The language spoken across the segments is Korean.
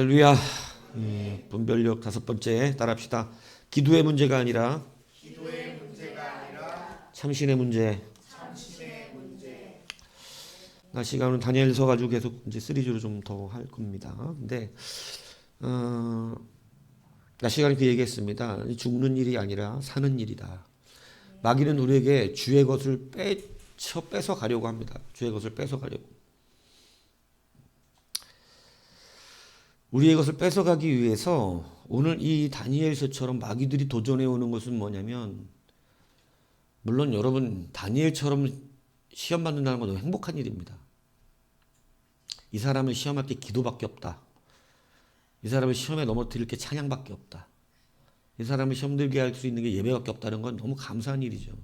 할렐루야. 분별력 다섯 번째 따라합시다. 기도의 문제가 아니라 참신의 문제. 나 시간은 다니엘서 가지고 계속 이제 시리즈로 좀 더 할 겁니다. 근데 나 시간에 그 얘기했습니다. 죽는 일이 아니라 사는 일이다. 마귀는 우리에게 주의 것을 뺏어 가려고 합니다. 주의 것을 뺏어 가려고. 우리의 것을 뺏어가기 위해서 오늘 이 다니엘서처럼 마귀들이 도전해 오는 것은 뭐냐면, 물론 여러분 다니엘처럼 시험 받는다는 건 너무 행복한 일입니다. 이 사람은 시험할 게 기도밖에 없다. 이 사람은 시험에 넘어뜨릴 게 찬양밖에 없다. 이 사람은 시험 들게 할 수 있는 게 예배밖에 없다는 건 너무 감사한 일이죠.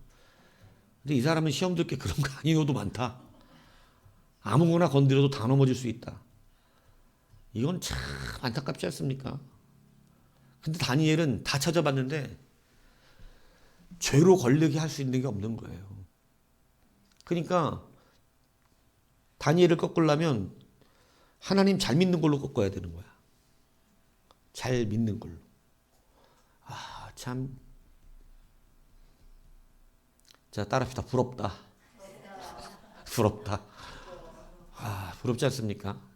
근데 이 사람은 시험 들 게 그런 거 아니어도 많다. 아무거나 건드려도 다 넘어질 수 있다. 이건 참 안타깝지 않습니까? 근데 다니엘은 다 찾아봤는데 죄로 걸리게 할 수 있는 게 없는 거예요. 그러니까 다니엘을 꺾으려면 하나님 잘 믿는 걸로 꺾어야 되는 거야. 잘 믿는 걸로. 아, 참. 자, 따라합시다. 부럽다. 부럽다. 아, 부럽지 않습니까?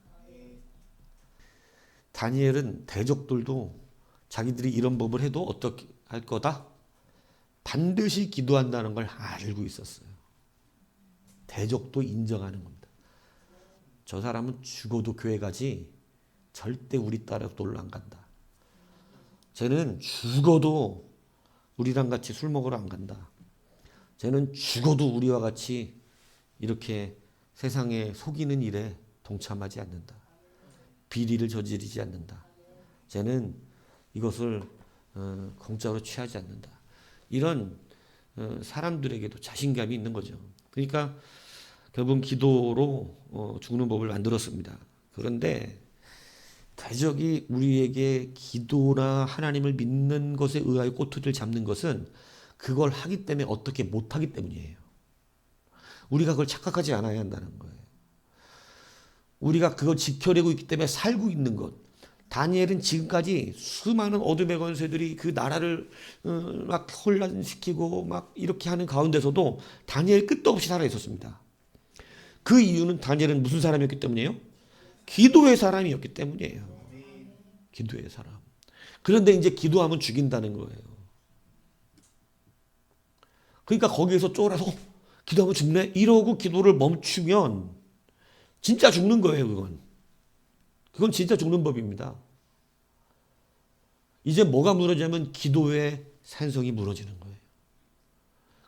다니엘은 대적들도 자기들이 이런 법을 해도 어떻게 할 거다? 반드시 기도한다는 걸 알고 있었어요. 대적도 인정하는 겁니다. 저 사람은 죽어도 교회 가지 절대 우리 따라 놀러 안 간다. 쟤는 죽어도 우리랑 같이 술 먹으러 안 간다. 쟤는 죽어도 우리와 같이 이렇게 세상에 속이는 일에 동참하지 않는다. 비리를 저지르지 않는다. 쟤는 이것을 공짜로 취하지 않는다. 이런 사람들에게도 자신감이 있는 거죠. 그러니까 결국 기도로 죽는 법을 만들었습니다. 그런데 대적이 우리에게 기도나 하나님을 믿는 것에 의하여 꼬투리를 잡는 것은 그걸 하기 때문에 어떻게 못하기 때문이에요. 우리가 그걸 착각하지 않아야 한다는 거예요. 우리가 그걸 지켜내고 있기 때문에 살고 있는 것. 다니엘은 지금까지 수많은 어둠의 권세들이 그 나라를 막 혼란시키고 막 이렇게 하는 가운데서도 다니엘 끝도 없이 살아 있었습니다. 그 이유는 다니엘은 무슨 사람이었기 때문이에요? 기도의 사람이었기 때문이에요. 기도의 사람. 그런데 이제 기도하면 죽인다는 거예요. 그러니까 거기에서 쫄아서 기도하면 죽네? 이러고 기도를 멈추면 진짜 죽는 거예요, 그건. 그건 진짜 죽는 법입니다. 이제 뭐가 무너지냐면 기도의 산성이 무너지는 거예요.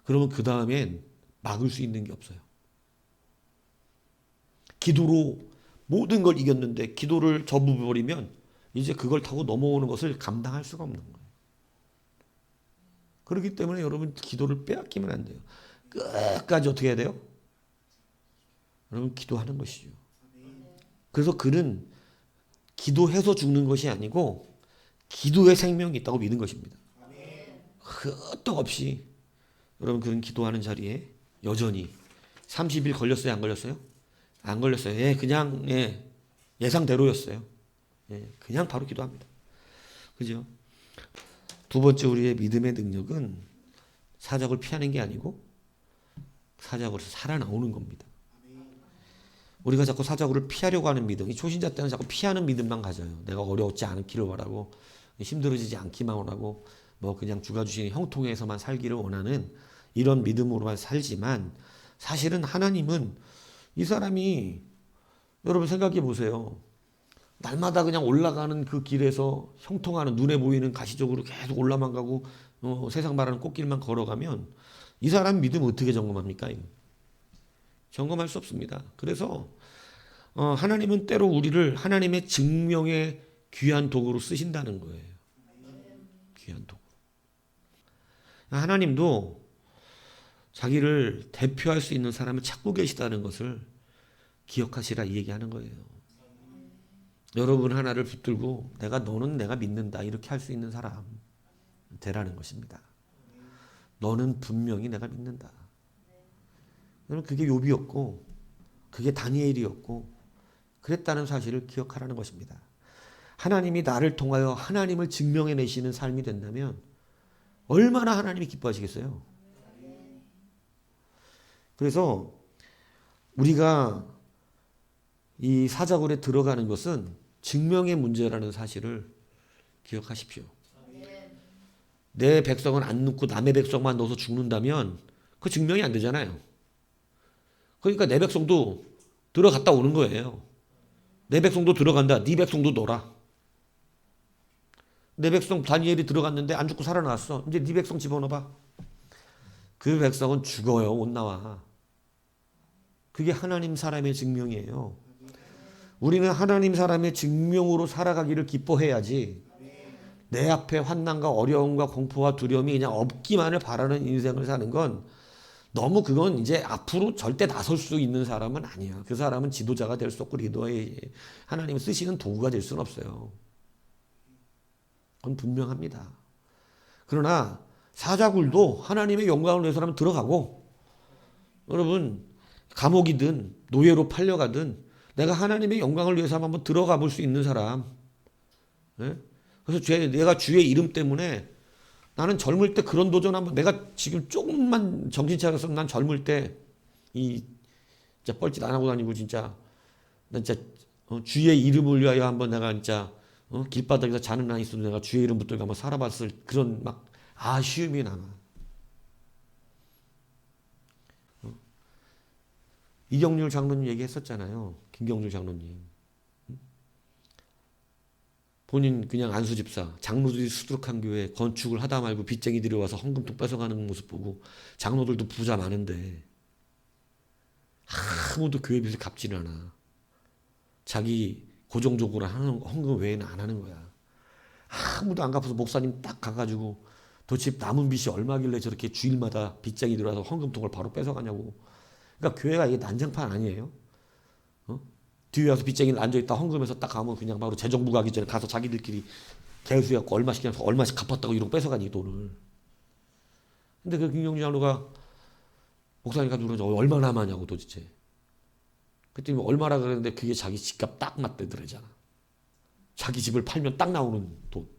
그러면 그 다음엔 막을 수 있는 게 없어요. 기도로 모든 걸 이겼는데 기도를 접어버리면 이제 그걸 타고 넘어오는 것을 감당할 수가 없는 거예요. 그렇기 때문에 여러분 기도를 빼앗기면 안 돼요. 끝까지 어떻게 해야 돼요? 여러분 기도하는 것이죠. 그래서 그는 기도해서 죽는 것이 아니고 기도의 생명이 있다고 믿는 것입니다. 끄떡없이 여러분 그는 기도하는 자리에 여전히 30일 걸렸어요? 안 걸렸어요? 안 걸렸어요. 예, 그냥 예상대로였어요. 예, 그냥 바로 기도합니다. 그죠? 두 번째 우리의 믿음의 능력은 사적을 피하는 게 아니고 사적으로서 살아나오는 겁니다. 우리가 자꾸 사자구를 피하려고 하는 믿음, 이 초신자 때는 자꾸 피하는 믿음만 가져요. 내가 어려웠지 않기를 바라고, 힘들어지지 않기만 원하고, 뭐 그냥 주가 주시는 형통에서만 살기를 원하는 이런 믿음으로만 살지만, 사실은 하나님은 이 사람이, 여러분 생각해 보세요. 날마다 그냥 올라가는 그 길에서 형통하는 눈에 보이는 가시적으로 계속 올라만 가고 세상 말하는 꽃길만 걸어가면 이 사람 믿음 어떻게 점검합니까? 점검할 수 없습니다. 그래서 하나님은 때로 우리를 하나님의 증명의 귀한 도구로 쓰신다는 거예요. 귀한 도구. 하나님도 자기를 대표할 수 있는 사람을 찾고 계시다는 것을 기억하시라 이 얘기하는 거예요. 여러분 하나를 붙들고 너는 내가 믿는다 이렇게 할 수 있는 사람 되라는 것입니다. 너는 분명히 내가 믿는다. 그게 욥이었고 그게 다니엘이었고 그랬다는 사실을 기억하라는 것입니다. 하나님이 나를 통하여 하나님을 증명해내시는 삶이 된다면 얼마나 하나님이 기뻐하시겠어요. 그래서 우리가 이 사자굴에 들어가는 것은 증명의 문제라는 사실을 기억하십시오. 내 백성은 안 넣고 남의 백성만 넣어서 죽는다면 그 증명이 안 되잖아요. 그러니까 내 백성도 들어갔다 오는 거예요. 내 백성도 들어간다. 네 백성도 넣어라. 내 백성 다니엘이 들어갔는데 안 죽고 살아났어. 이제 네 백성 집어넣어봐. 그 백성은 죽어요. 못 나와. 그게 하나님 사람의 증명이에요. 우리는 하나님 사람의 증명으로 살아가기를 기뻐해야지 내 앞에 환난과 어려움과 공포와 두려움이 그냥 없기만을 바라는 인생을 사는 건 너무 그건 이제 앞으로 절대 나설 수 있는 사람은 아니야. 그 사람은 지도자가 될 수 없고 리더의 하나님 쓰시는 도구가 될 수는 없어요. 그건 분명합니다. 그러나 사자굴도 하나님의 영광을 위해서 하면 들어가고 여러분 감옥이든 노예로 팔려가든 내가 하나님의 영광을 위해서 한번 들어가 볼 수 있는 사람. 네? 그래서 내가 주의 이름 때문에 나는 젊을 때 그런 도전 한번 내가 지금 조금만 정신 차려서 난 젊을 때 진짜 뻘짓 안 하고 다니고 진짜 난 진짜 주의 이름을 위하여 한번 내가 진짜 길바닥에서 자는 날 있어도 내가 주의 이름 붙들고 한번 살아봤을 그런 막 아쉬움이 남아. 이경률 장로님 얘기했었잖아요. 김경률 장로님. 본인 그냥 안수집사, 장로들이 수두룩한 교회 건축을 하다 말고 빚쟁이들이 와서 헌금통 뺏어가는 모습 보고 장로들도 부자 많은데 아무도 교회 빚을 갚지를 않아. 자기 고정적으로 하는 헌금 외에는 안 하는 거야. 아무도 안 갚아서 목사님 딱 가가지고 도대체 남은 빚이 얼마길래 저렇게 주일마다 빚쟁이들 와서 헌금통을 바로 뺏어가냐고. 그러니까 교회가 이게 난장판 아니에요. 뒤에 와서 빚쟁이는 앉아있다 헌금해서 딱 가면 그냥 바로 재정부 가기 전에 가서 자기들끼리 개수해갖고 얼마씩 해서 얼마씩 갚았다고 이러고 뺏어가니 돈을. 근데 그 김경주 장로가 목사님 가지고 그러죠. 얼마나 남았냐고 도대체. 그랬더니 얼마라 그랬는데 그게 자기 집값 딱 맞대더래잖아. 자기 집을 팔면 딱 나오는 돈.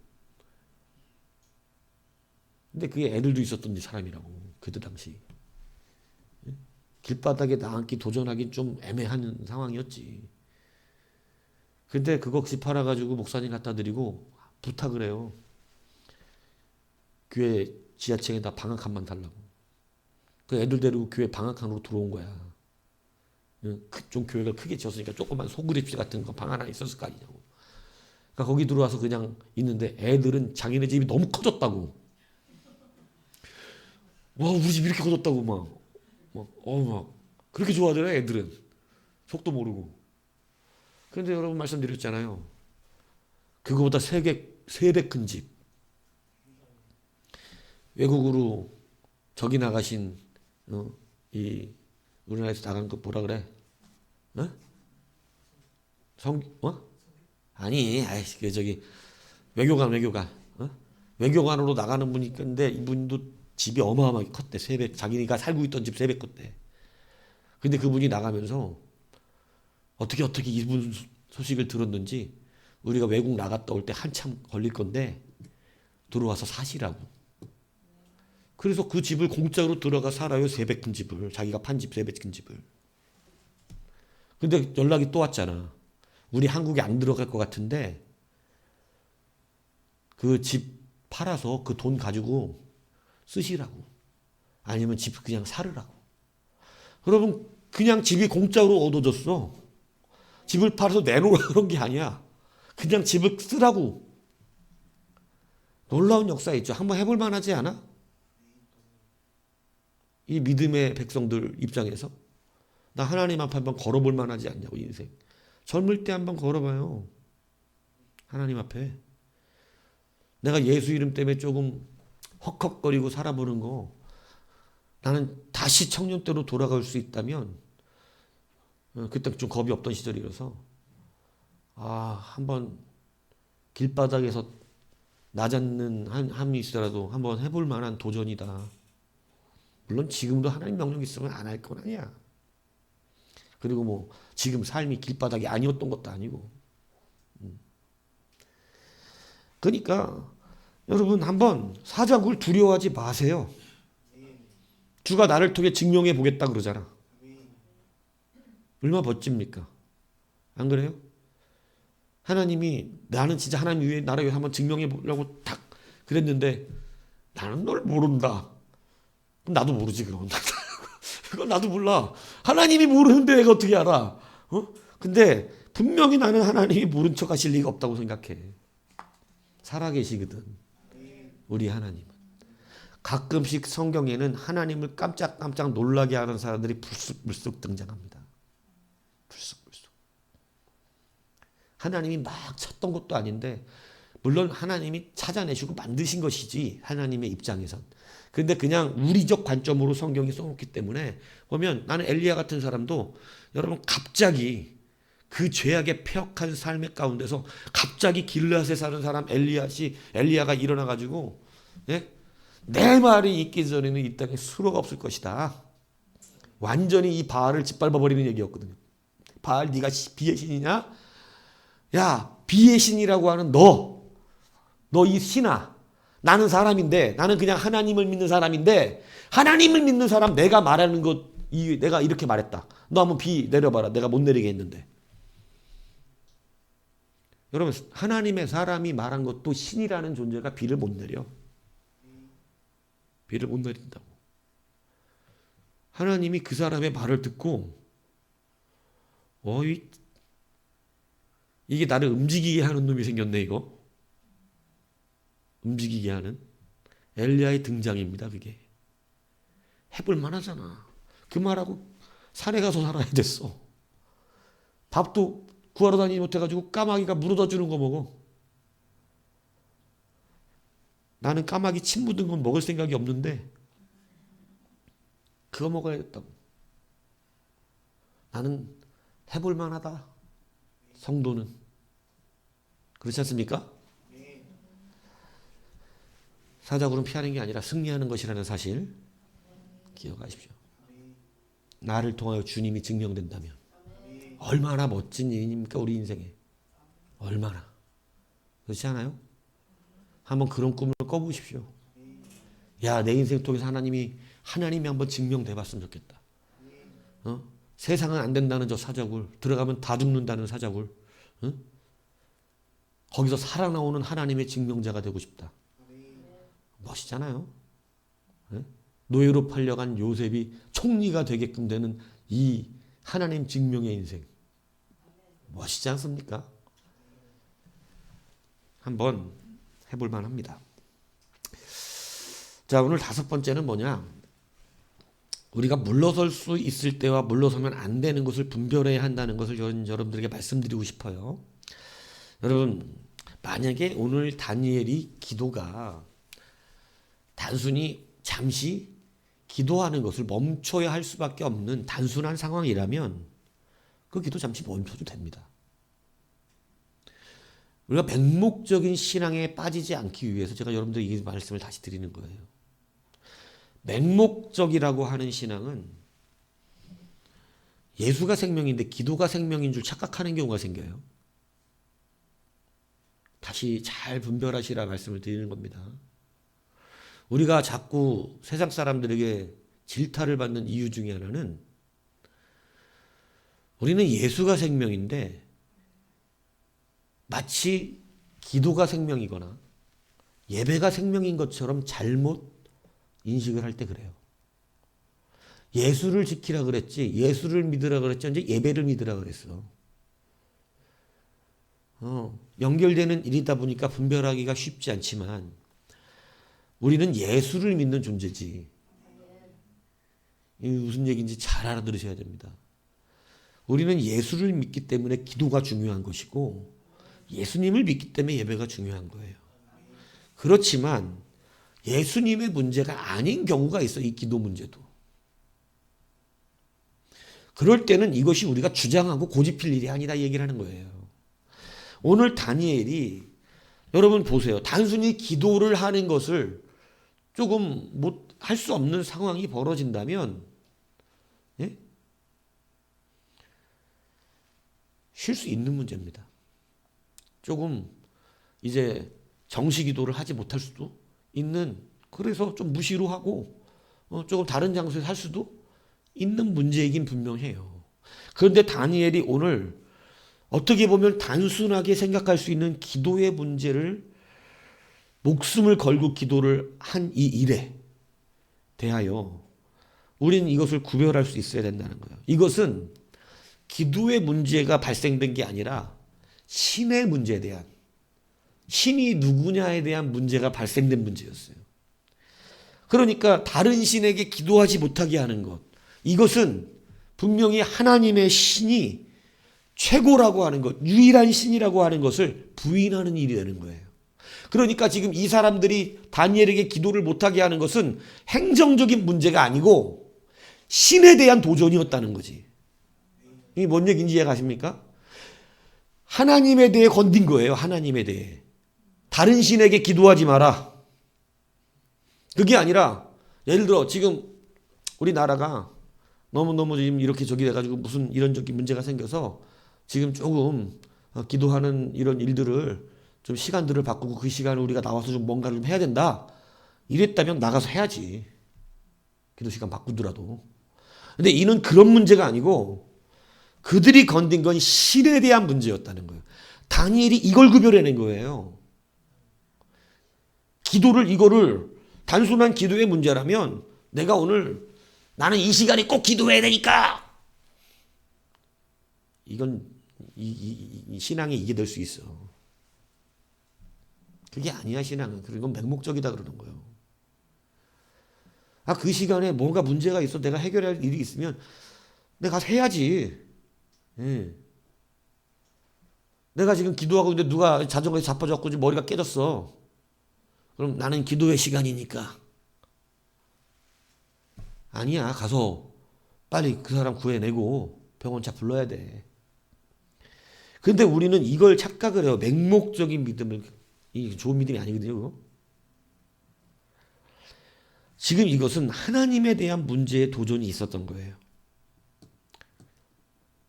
근데 그게 애들도 있었던 사람이라고 그때 당시. 길바닥에 나앉기 도전하기 좀 애매한 상황이었지. 근데 그거 집 팔아가지고 목사님 갖다 드리고 부탁을 해요. 교회 지하층에다 방 한 칸만 달라고. 그 애들 데리고 교회 방 한 칸으로 들어온 거야. 좀 교회가 크게 지었으니까 조그만 소그립실 같은 거 방 하나 있었을 거 아니냐고. 그러니까 거기 들어와서 그냥 있는데 애들은 자기네 집이 너무 커졌다고. 와 우리 집 이렇게 커졌다고 막 그렇게 좋아하더라 애들은. 속도 모르고. 그런데 여러분 말씀드렸잖아요. 그거보다 3배 큰 집. 외국으로 저기 나가신 이 우리나라에서 나간 거 뭐라 그래? 아니, 그 저기 외교관. 외교관으로 나가는 분이 있는데 이분도 집이 어마어마하게 컸대. 3배. 자기가 살고 있던 집 3배 컸대. 근데 그분이 나가면서 어떻게 이분 소식을 들었는지 우리가 외국 나갔다 올 때 한참 걸릴 건데 들어와서 사시라고. 그래서 그 집을 공짜로 들어가 살아요. 3배 큰 집을. 자기가 판 집 3배 큰 집을. 근데 연락이 또 왔잖아. 우리 한국에 안 들어갈 것 같은데 그 집 팔아서 그 돈 가지고 쓰시라고. 아니면 집 그냥 사르라고. 여러분 그냥 집이 공짜로 얻어졌어. 집을 팔아서 내놓으라 그런 게 아니야. 그냥 집을 쓰라고. 놀라운 역사 있죠. 한번 해볼 만하지 않아? 이 믿음의 백성들 입장에서 나 하나님 앞에 한번 걸어볼 만하지 않냐고 인생. 젊을 때 한번 걸어봐요. 하나님 앞에. 내가 예수 이름 때문에 조금 헉헉거리고 살아보는 거 나는 다시 청년 때로 돌아갈 수 있다면 그때 좀 겁이 없던 시절이라서 한번 길바닥에서 낮았는 함이 있더라도 한번 해볼 만한 도전이다. 물론 지금도 하나님 명령 있으면 안 할 건 아니야. 그리고 지금 삶이 길바닥이 아니었던 것도 아니고. 그러니까 여러분 한번 사자굴 두려워하지 마세요. 주가 나를 통해 증명해 보겠다 그러잖아. 얼마나 멋집니까? 안 그래요? 하나님이 나는 진짜 하나님 위해 나를 위해 한번 증명해 보려고 딱 그랬는데 나는 널 모른다. 그럼 나도 모르지 그럼. 그건 나도 몰라. 하나님이 모르는데 내가 어떻게 알아? 근데 분명히 나는 하나님이 모른 척 하실 리가 없다고 생각해. 살아계시거든. 우리 하나님은. 가끔씩 성경에는 하나님을 깜짝깜짝 놀라게 하는 사람들이 불쑥불쑥 등장합니다. 불쑥불쑥. 하나님이 막 쳤던 것도 아닌데 물론 하나님이 찾아내시고 만드신 것이지 하나님의 입장에선. 그런데 그냥 우리적 관점으로 성경이 써놓기 때문에 보면 나는 엘리야 같은 사람도 여러분 갑자기 그 죄악의 폐역한 삶의 가운데서 갑자기 길르앗에 사는 사람 엘리야가 일어나가지고 내 말이 있기 전에는 이 땅에 수로가 없을 것이다. 완전히 이 바알을 짓밟아버리는 얘기였거든요. 바알 네가 비의 신이냐? 야 비의 신이라고 하는 너 이 신아 나는 사람인데 나는 그냥 하나님을 믿는 사람인데 하나님을 믿는 사람 내가 말하는 것 내가 이렇게 말했다. 너 한번 비 내려봐라. 내가 못 내리게 했는데. 여러분 하나님의 사람이 말한 것도 신이라는 존재가 비를 못 내려. 비를 못 내린다고. 하나님이 그 사람의 말을 듣고 이게 나를 움직이게 하는 놈이 생겼네 이거. 움직이게 하는 엘리야의 등장입니다. 그게. 해볼 만하잖아. 그 말하고 산에 가서 살아야 됐어. 밥도 구하러 다니지 못해가지고 까마귀가 물어다 주는 거 먹어. 나는 까마귀 침 묻은 건 먹을 생각이 없는데 그거 먹어야겠다고. 나는 해볼 만하다. 성도는. 그렇지 않습니까? 사자굴은 피하는 게 아니라 승리하는 것이라는 사실 기억하십시오. 나를 통하여 주님이 증명된다면 얼마나 멋진 일입니까 우리 인생에. 얼마나. 그렇지 않아요? 한번 그런 꿈을 꿔보십시오. 야, 내 인생 통해서 하나님이 한번 증명돼 봤으면 좋겠다. 세상은 안 된다는 저 사자굴, 들어가면 다 죽는다는 사자굴, 거기서 살아나오는 하나님의 증명자가 되고 싶다. 멋있잖아요. 노예로 팔려간 요셉이 총리가 되게끔 되는 이 하나님 증명의 인생. 멋있지 않습니까? 한번 해볼 만합니다. 자, 오늘 5번째는 뭐냐? 우리가 물러설 수 있을 때와 물러서면 안 되는 것을 분별해야 한다는 것을 여러분들에게 말씀드리고 싶어요. 여러분, 만약에 오늘 다니엘이 기도가 단순히 잠시 기도하는 것을 멈춰야 할 수밖에 없는 단순한 상황이라면 그 기도 잠시 멈춰도 됩니다. 우리가 맹목적인 신앙에 빠지지 않기 위해서 제가 여러분들 이 말씀을 다시 드리는 거예요. 맹목적이라고 하는 신앙은 예수가 생명인데 기도가 생명인 줄 착각하는 경우가 생겨요. 다시 잘 분별하시라 말씀을 드리는 겁니다. 우리가 자꾸 세상 사람들에게 질타를 받는 이유 중에 하나는 우리는 예수가 생명인데 마치 기도가 생명이거나 예배가 생명인 것처럼 잘못 인식을 할 때 그래요. 예수를 지키라 그랬지, 예수를 믿으라 그랬지, 이제 예배를 믿으라 그랬어. 연결되는 일이다 보니까 분별하기가 쉽지 않지만 우리는 예수를 믿는 존재지. 이게 무슨 얘기인지 잘 알아들으셔야 됩니다. 우리는 예수를 믿기 때문에 기도가 중요한 것이고 예수님을 믿기 때문에 예배가 중요한 거예요. 그렇지만 예수님의 문제가 아닌 경우가 있어. 이 기도 문제도. 그럴 때는 이것이 우리가 주장하고 고집필 일이 아니다 얘기를 하는 거예요. 오늘 다니엘이 여러분 보세요. 단순히 기도를 하는 것을 조금 못 할 수 없는 상황이 벌어진다면 쉴 수 있는 문제입니다. 조금 이제 정시 기도를 하지 못할 수도 있는, 그래서 좀 무시로 하고 조금 다른 장소에 살 수도 있는 문제이긴 분명해요. 그런데 다니엘이 오늘 어떻게 보면 단순하게 생각할 수 있는 기도의 문제를, 목숨을 걸고 기도를 한 이 일에 대하여 우리는 이것을 구별할 수 있어야 된다는 거예요. 이것은 기도의 문제가 발생된 게 아니라 신의 문제에 대한, 신이 누구냐에 대한 문제가 발생된 문제였어요. 그러니까 다른 신에게 기도하지 못하게 하는 것, 이것은 분명히 하나님의 신이 최고라고 하는 것, 유일한 신이라고 하는 것을 부인하는 일이 되는 거예요. 그러니까 지금 이 사람들이 다니엘에게 기도를 못하게 하는 것은 행정적인 문제가 아니고 신에 대한 도전이었다는 거지. 이게 뭔 얘기인지 이해가십니까? 하나님에 대해 건든 거예요. 하나님에 대해. 다른 신에게 기도하지 마라. 그게 아니라, 예를 들어 지금 우리나라가 너무너무 지금 이렇게 저기 돼가지고 무슨 이런저런 문제가 생겨서 지금 조금 기도하는 이런 일들을 좀 시간들을 바꾸고 그 시간을 우리가 나와서 좀 뭔가를 좀 해야 된다. 이랬다면 나가서 해야지. 기도 시간 바꾸더라도. 근데 이는 그런 문제가 아니고 그들이 건든 건 신에 대한 문제였다는 거예요. 다니엘이 이걸 구별해낸 거예요. 기도를, 이거를 단순한 기도의 문제라면 내가 오늘 나는 이 시간에 꼭 기도해야 되니까, 이건 이 신앙에 이게 될 수 있어. 그게 아니야, 신앙은. 그리고 맹목적이다 그러는 거예요. 아, 그 시간에 뭔가 문제가 있어, 내가 해결할 일이 있으면 내가 가서 해야지. 예. 내가 지금 기도하고 있는데 누가 자전거에 자빠져갖고 머리가 깨졌어. 그럼 나는 기도의 시간이니까. 아니야, 가서 빨리 그 사람 구해내고 병원차 불러야 돼. 근데 우리는 이걸 착각을 해요. 맹목적인 믿음을. 이게 좋은 믿음이 아니거든요, 그거. 지금 이것은 하나님에 대한 문제의 도전이 있었던 거예요.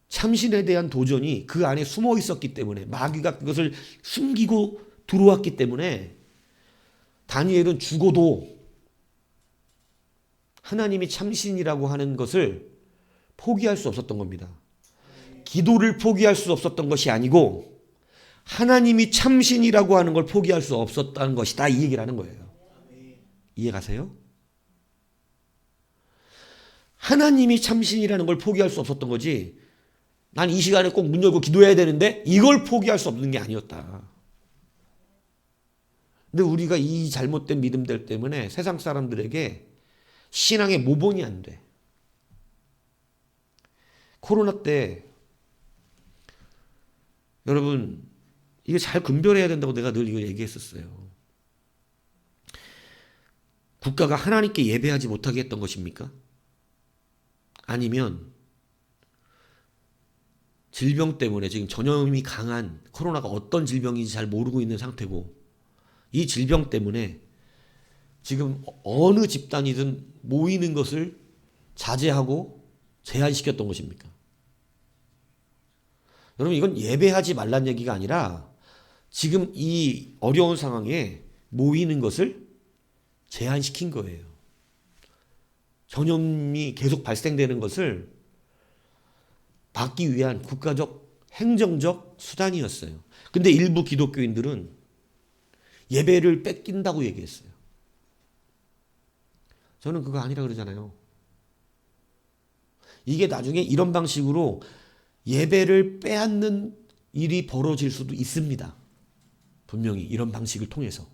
참신에 대한 도전이 그 안에 숨어 있었기 때문에, 마귀가 그것을 숨기고 들어왔기 때문에 다니엘은 죽어도 하나님이 참신이라고 하는 것을 포기할 수 없었던 겁니다. 기도를 포기할 수 없었던 것이 아니고 하나님이 참신이라고 하는 걸 포기할 수 없었다는 것이다, 이 얘기를 하는 거예요. 이해가세요? 하나님이 참신이라는 걸 포기할 수 없었던 거지, 난 이 시간에 꼭 문 열고 기도해야 되는데 이걸 포기할 수 없는 게 아니었다. 근데 우리가 이 잘못된 믿음들 때문에 세상 사람들에게 신앙의 모본이 안 돼. 코로나 때 여러분, 이게 잘 분별해야 된다고 내가 늘 이거 얘기했었어요. 국가가 하나님께 예배하지 못하게 했던 것입니까? 아니면 질병 때문에, 지금 전염이 강한 코로나가 어떤 질병인지 잘 모르고 있는 상태고, 이 질병 때문에 지금 어느 집단이든 모이는 것을 자제하고 제한시켰던 것입니까? 여러분, 이건 예배하지 말란 얘기가 아니라 지금 이 어려운 상황에 모이는 것을 제한시킨 거예요. 전염이 계속 발생되는 것을 막기 위한 국가적 행정적 수단이었어요. 근데 일부 기독교인들은 예배를 뺏긴다고 얘기했어요. 저는 그거 아니라 그러잖아요. 이게 나중에 이런 방식으로 예배를 빼앗는 일이 벌어질 수도 있습니다. 분명히 이런 방식을 통해서.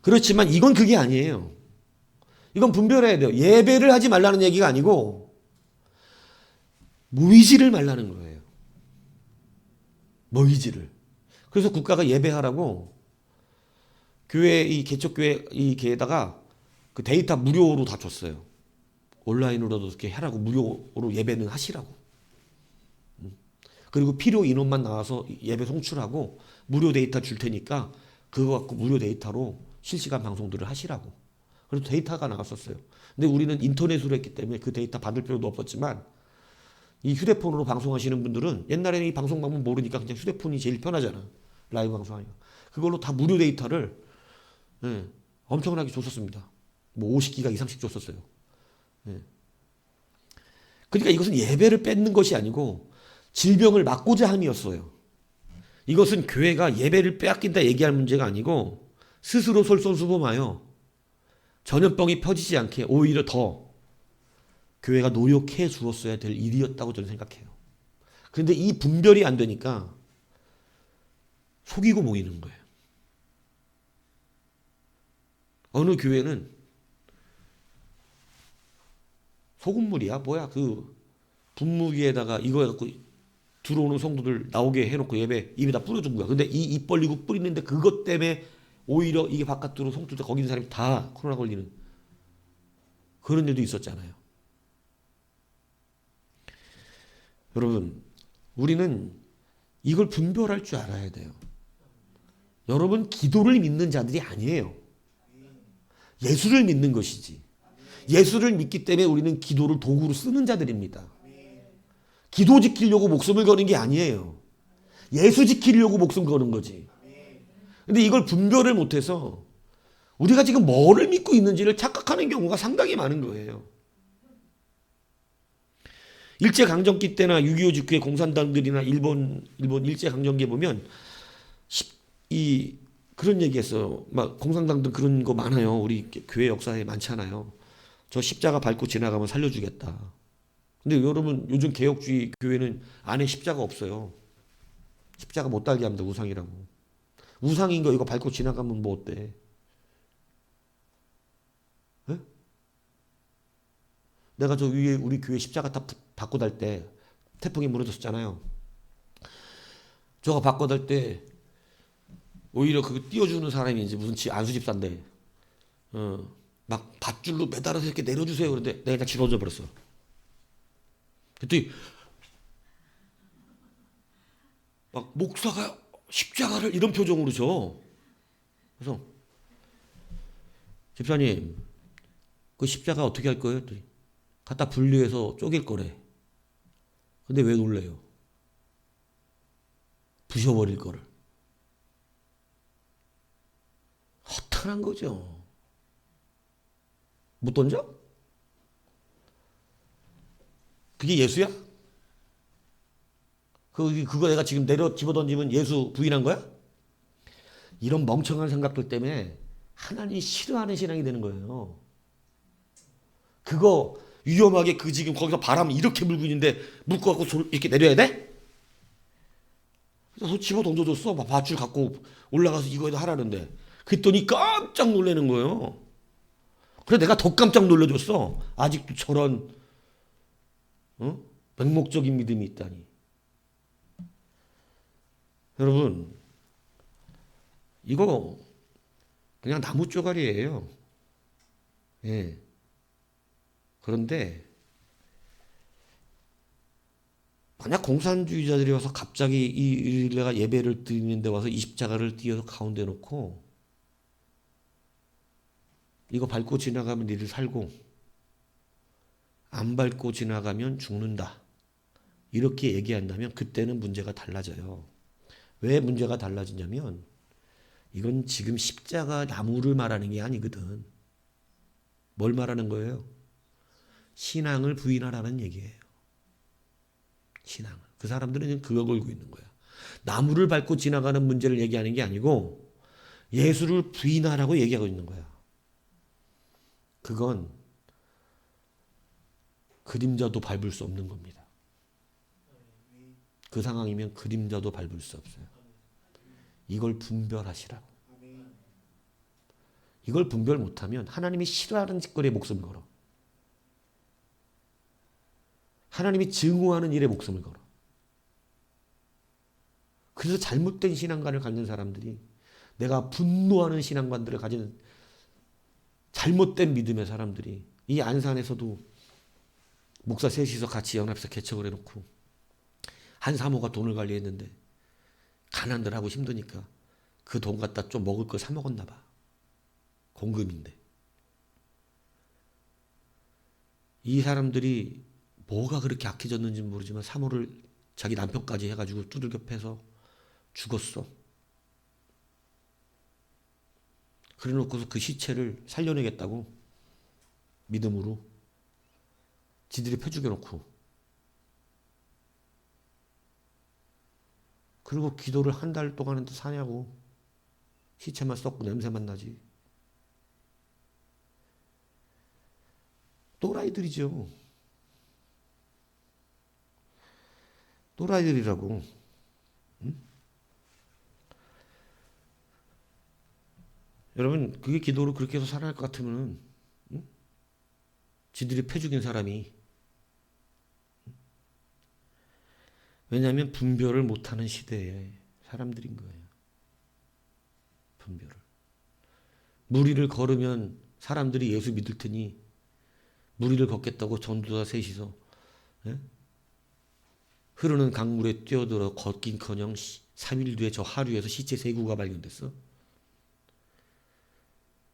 그렇지만 이건 그게 아니에요. 이건 분별해야 돼요. 예배를 하지 말라는 얘기가 아니고 모이지를 말라는 거예요. 모이지를. 그래서 국가가 예배하라고 교회, 이 개척교회 이 교회에다가 그 데이터 무료로 다 줬어요. 온라인으로도 이렇게 하라고, 무료로 예배는 하시라고. 그리고 필요 인원만 나와서 예배 송출하고 무료 데이터 줄 테니까 그거 갖고 무료 데이터로 실시간 방송들을 하시라고. 그래서 데이터가 나갔었어요. 근데 우리는 인터넷으로 했기 때문에 그 데이터 받을 필요도 없었지만, 이 휴대폰으로 방송하시는 분들은 옛날에는 이 방송 방법 모르니까 그냥 휴대폰이 제일 편하잖아. 라이브 방송하니까. 그걸로 다 무료 데이터를 예, 엄청나게 줬었습니다. 뭐 50기가 이상씩 줬었어요. 예. 그러니까 이것은 예배를 뺏는 것이 아니고 질병을 막고자 함이었어요. 이것은 교회가 예배를 빼앗긴다 얘기할 문제가 아니고 스스로 솔선수범하여 전염병이 퍼지지 않게 오히려 더 교회가 노력해 주었어야 될 일이었다고 저는 생각해요. 그런데 이 분별이 안 되니까 속이고 모이는 거예요. 어느 교회는 소금물이야 뭐야 그 분무기에다가 이거 해갖고 들어오는 성도들 나오게 해놓고 예배 입에다 뿌려준 거야. 근데 이 입 벌리고 뿌리는데 그것 때문에 오히려 이게 바깥으로 성도들 거기 있는 사람이 다 코로나 걸리는 그런 일도 있었잖아요. 여러분 우리는 이걸 분별할 줄 알아야 돼요. 여러분 기도를 믿는 자들이 아니에요. 예수를 믿는 것이지. 예수를 믿기 때문에 우리는 기도를 도구로 쓰는 자들입니다. 기도 지키려고 목숨을 거는 게 아니에요. 예수 지키려고 목숨 거는 거지. 근데 이걸 분별을 못해서 우리가 지금 뭐를 믿고 있는지를 착각하는 경우가 상당히 많은 거예요. 일제강점기 때나 6.25 직후에 공산당들이나 일본 일제강점기에 보면 그런 얘기했어요. 막 공산당들 그런 거 많아요. 우리 교회 역사에 많잖아요. 저 십자가 밟고 지나가면 살려주겠다. 근데 여러분 요즘 개혁주의 교회는 안에 십자가 없어요. 십자가 못 달게 합니다. 우상이라고. 우상인 거 이거 밟고 지나가면 뭐 어때? 에? 내가 저 위에 우리 교회 십자가 다 받고 달 때 태풍이 무너졌잖아요. 저거 받고 달 때 오히려 그거 띄워주는 사람이 이제 무슨 안수집사인데 막 밧줄로 매달아서 이렇게 내려주세요. 그런데 내가 그냥 집어져 버렸어. 그랬더니 막 목사가 십자가를 이런 표정으로 줘. 그래서 집사님 그 십자가 어떻게 할 거예요? 그랬더니 갖다 분리해서 쪼갤 거래. 근데 왜 놀래요? 부셔버릴 거를. 허탄한 거죠. 못 던져? 그게 예수야? 그거 내가 지금 내려 집어던지면 예수 부인한 거야? 이런 멍청한 생각들 때문에 하나님이 싫어하는 신앙이 되는 거예요. 그거 위험하게 그 지금 거기서 바람 이렇게 불고 있는데 물고 갖고 이렇게 내려야 돼? 그래서 집어 던져줬어. 밧줄 갖고 올라가서 이거에도 하라는데. 그랬더니 깜짝 놀라는 거예요. 그래 내가 더 깜짝 놀라줬어. 아직도 저런 맹목적인 믿음이 있다니. 여러분 이거 그냥 나무 쪼가리예요. 예. 그런데 만약 공산주의자들이 와서 갑자기 이 일레가 예배를 드리는 데 와서 이 십자가를 띄어서 가운데 놓고 이거 밟고 지나가면 너희들 살고 안 밟고 지나가면 죽는다. 이렇게 얘기한다면 그때는 문제가 달라져요. 왜 문제가 달라지냐면 이건 지금 십자가 나무를 말하는 게 아니거든. 뭘 말하는 거예요? 신앙을 부인하라는 얘기예요. 신앙을. 그 사람들은 그거 걸고 있는 거야. 나무를 밟고 지나가는 문제를 얘기하는 게 아니고 예수를 부인하라고 얘기하고 있는 거야. 그건 그림자도 밟을 수 없는 겁니다. 그 상황이면 그림자도 밟을 수 없어요. 이걸 분별하시라고. 이걸 분별 못하면 하나님이 싫어하는 짓거리에 목숨을 걸어. 하나님이 증오하는 일에 목숨을 걸어. 그래서 잘못된 신앙관을 갖는 사람들이 내가 분노하는 신앙관들을 가진 잘못된 믿음의 사람들이 이 안산에서도 목사 셋이서 같이 연합해서 개척을 해놓고 한 사모가 돈을 관리했는데 가난들 하고 힘드니까 그 돈 갖다 좀 먹을 거 사 먹었나 봐. 공금인데. 이 사람들이 뭐가 그렇게 악해졌는지 모르지만 사모를 자기 남편까지 해가지고 두들겨 패서 죽었어. 그래 놓고서 그 시체를 살려내겠다고 믿음으로 지들이 패죽여 놓고, 그리고 기도를 한 달 동안은 또 사냐고. 시체만 썩고 냄새만 나지. 또라이들이죠. 또라이들이라고. 응? 여러분, 그게 기도로 그렇게 해서 살아날 것 같으면, 응? 지들이 패죽인 사람이, 왜냐하면 분별을 못하는 시대에 사람들인 거예요. 분별을. 무리를 걸으면 사람들이 예수 믿을 테니 무리를 걷겠다고 전도자 셋이서, 예? 흐르는 강물에 뛰어들어 걷긴커녕 3일 뒤에 저 하류에서 시체 3구가 발견됐어.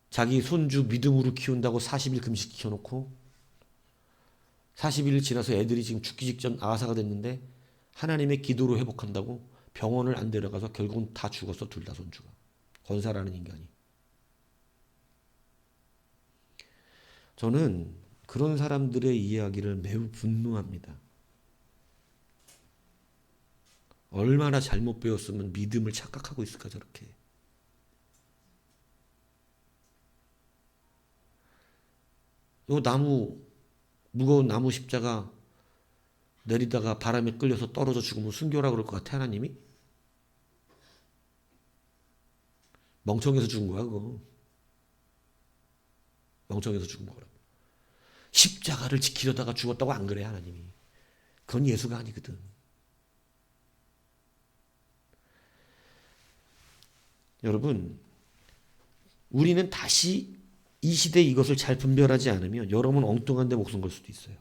자기 손주 믿음으로 키운다고 40일 금식시켜놓고 40일 지나서 애들이 지금 죽기 직전 아사가 됐는데 하나님의 기도로 회복한다고 병원을 안 데려가서 결국은 다 죽었어. 둘 다 손주가. 권사라는 인간이. 저는 그런 사람들의 이야기를 매우 분노합니다. 얼마나 잘못 배웠으면 믿음을 착각하고 있을까 저렇게. 요 나무, 무거운 나무 십자가 내리다가 바람에 끌려서 떨어져 죽으면 순교라 그럴 것 같아 하나님이? 멍청해서 죽은 거야 그거. 멍청해서 죽은 거라고. 십자가를 지키려다가 죽었다고 안 그래 하나님이. 그건 예수가 아니거든. 여러분, 우리는 다시 이 시대에 이것을 잘 분별하지 않으면 여러분 엉뚱한 데 목숨 걸 수도 있어요.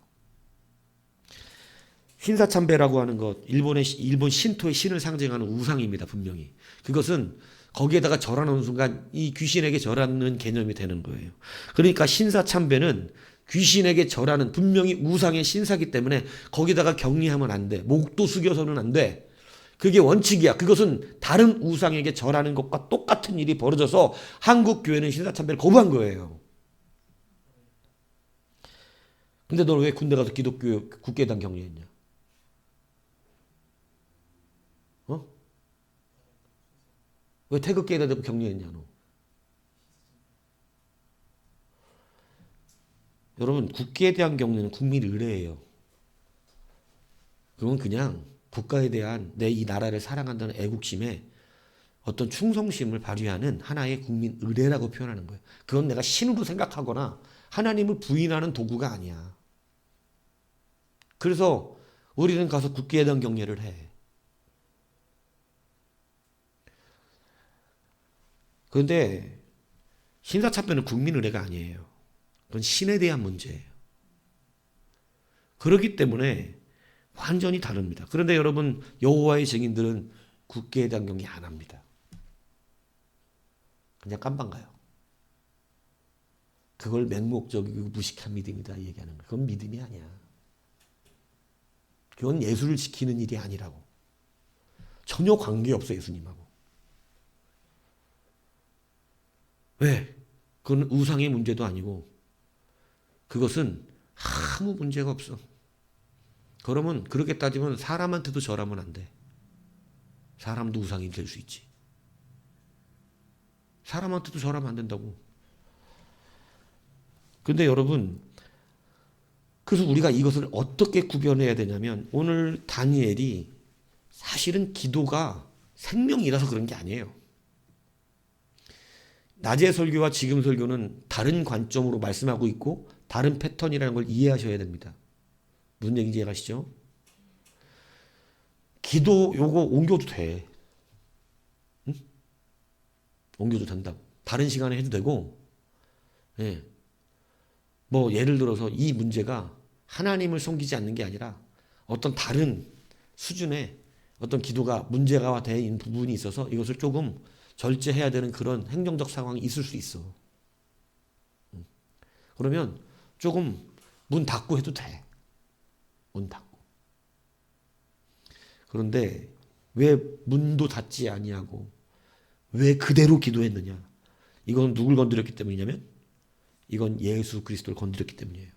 신사참배라고 하는 것, 일본 신토의 신을 상징하는 우상입니다. 분명히. 그것은 거기에다가 절하는 순간 이 귀신에게 절하는 개념이 되는 거예요. 그러니까 신사참배는 귀신에게 절하는 분명히 우상의 신사기 때문에 거기다가 격리하면 안 돼. 목도 숙여서는 안 돼. 그게 원칙이야. 그것은 다른 우상에게 절하는 것과 똑같은 일이 벌어져서 한국 교회는 신사참배를 거부한 거예요. 근데 너 왜 군대 가서 기독교 국회의당 격리했냐? 어? 왜 태극기에다 대고 격리했냐 너? 여러분, 국기에 대한 격리는 국민 의례예요. 그건 그냥 국가에 대한 내 이 나라를 사랑한다는 애국심에 어떤 충성심을 발휘하는 하나의 국민 의례라고 표현하는 거예요. 그건 내가 신으로 생각하거나 하나님을 부인하는 도구가 아니야. 그래서 우리는 가서 국기에 대한 격려를 해. 그런데 신사참배는 국민 의례가 아니에요. 그건 신에 대한 문제예요. 그렇기 때문에 완전히 다릅니다. 그런데 여러분, 여호와의 증인들은 국기에 대한 격리 안 합니다. 그냥 깜방 가요. 그걸 맹목적이고 무식한 믿음이다 얘기하는 거예요. 그건 믿음이 아니야. 그건 예수를 지키는 일이 아니라고. 전혀 관계없어 예수님하고. 왜? 그건 우상의 문제도 아니고 그것은 아무 문제가 없어. 그러면 그렇게 따지면 사람한테도 절하면 안 돼. 사람도 우상이 될 수 있지. 사람한테도 절하면 안 된다고. 근데 여러분, 그래서 우리가 이것을 어떻게 구별해야 되냐면 오늘 다니엘이 사실은 기도가 생명이라서 그런 게 아니에요. 낮의 설교와 지금 설교는 다른 관점으로 말씀하고 있고 다른 패턴이라는 걸 이해하셔야 됩니다. 무슨 얘기인지 이해가시죠? 기도 요거 옮겨도 돼. 응? 옮겨도 된다고. 다른 시간에 해도 되고, 예. 뭐 예를 들어서 이 문제가 하나님을 섬기지 않는 게 아니라 어떤 다른 수준의 어떤 기도가 문제가 된 부분이 있어서 이것을 조금 절제해야 되는 그런 행정적 상황이 있을 수 있어. 그러면 조금 문 닫고 해도 돼. 문 닫고. 그런데 왜 문도 닫지 아니하고 왜 그대로 기도했느냐? 이건 누굴 건드렸기 때문이냐면 이건 예수 그리스도를 건드렸기 때문이에요.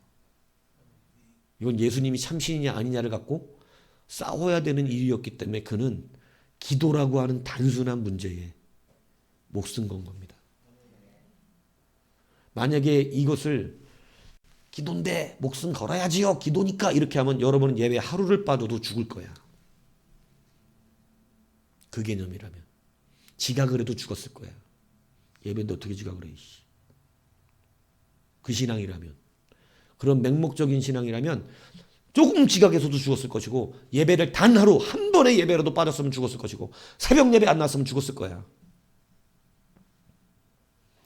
이건 예수님이 참신이냐 아니냐를 갖고 싸워야 되는 일이었기 때문에 그는 기도라고 하는 단순한 문제에 목숨 건 겁니다. 만약에 이것을 기도인데 목숨 걸어야지요. 기도니까 이렇게 하면 여러분은 예배 하루를 빠져도 죽을 거야. 그 개념이라면. 지각을 해도 죽었을 거야. 예배인데 어떻게 지각을 해. 그 신앙이라면. 그런 맹목적인 신앙이라면 조금 지각해서도 죽었을 것이고 예배를 단 하루 한 번의 예배라도 빠졌으면 죽었을 것이고 새벽 예배 안 났으면 죽었을 거야.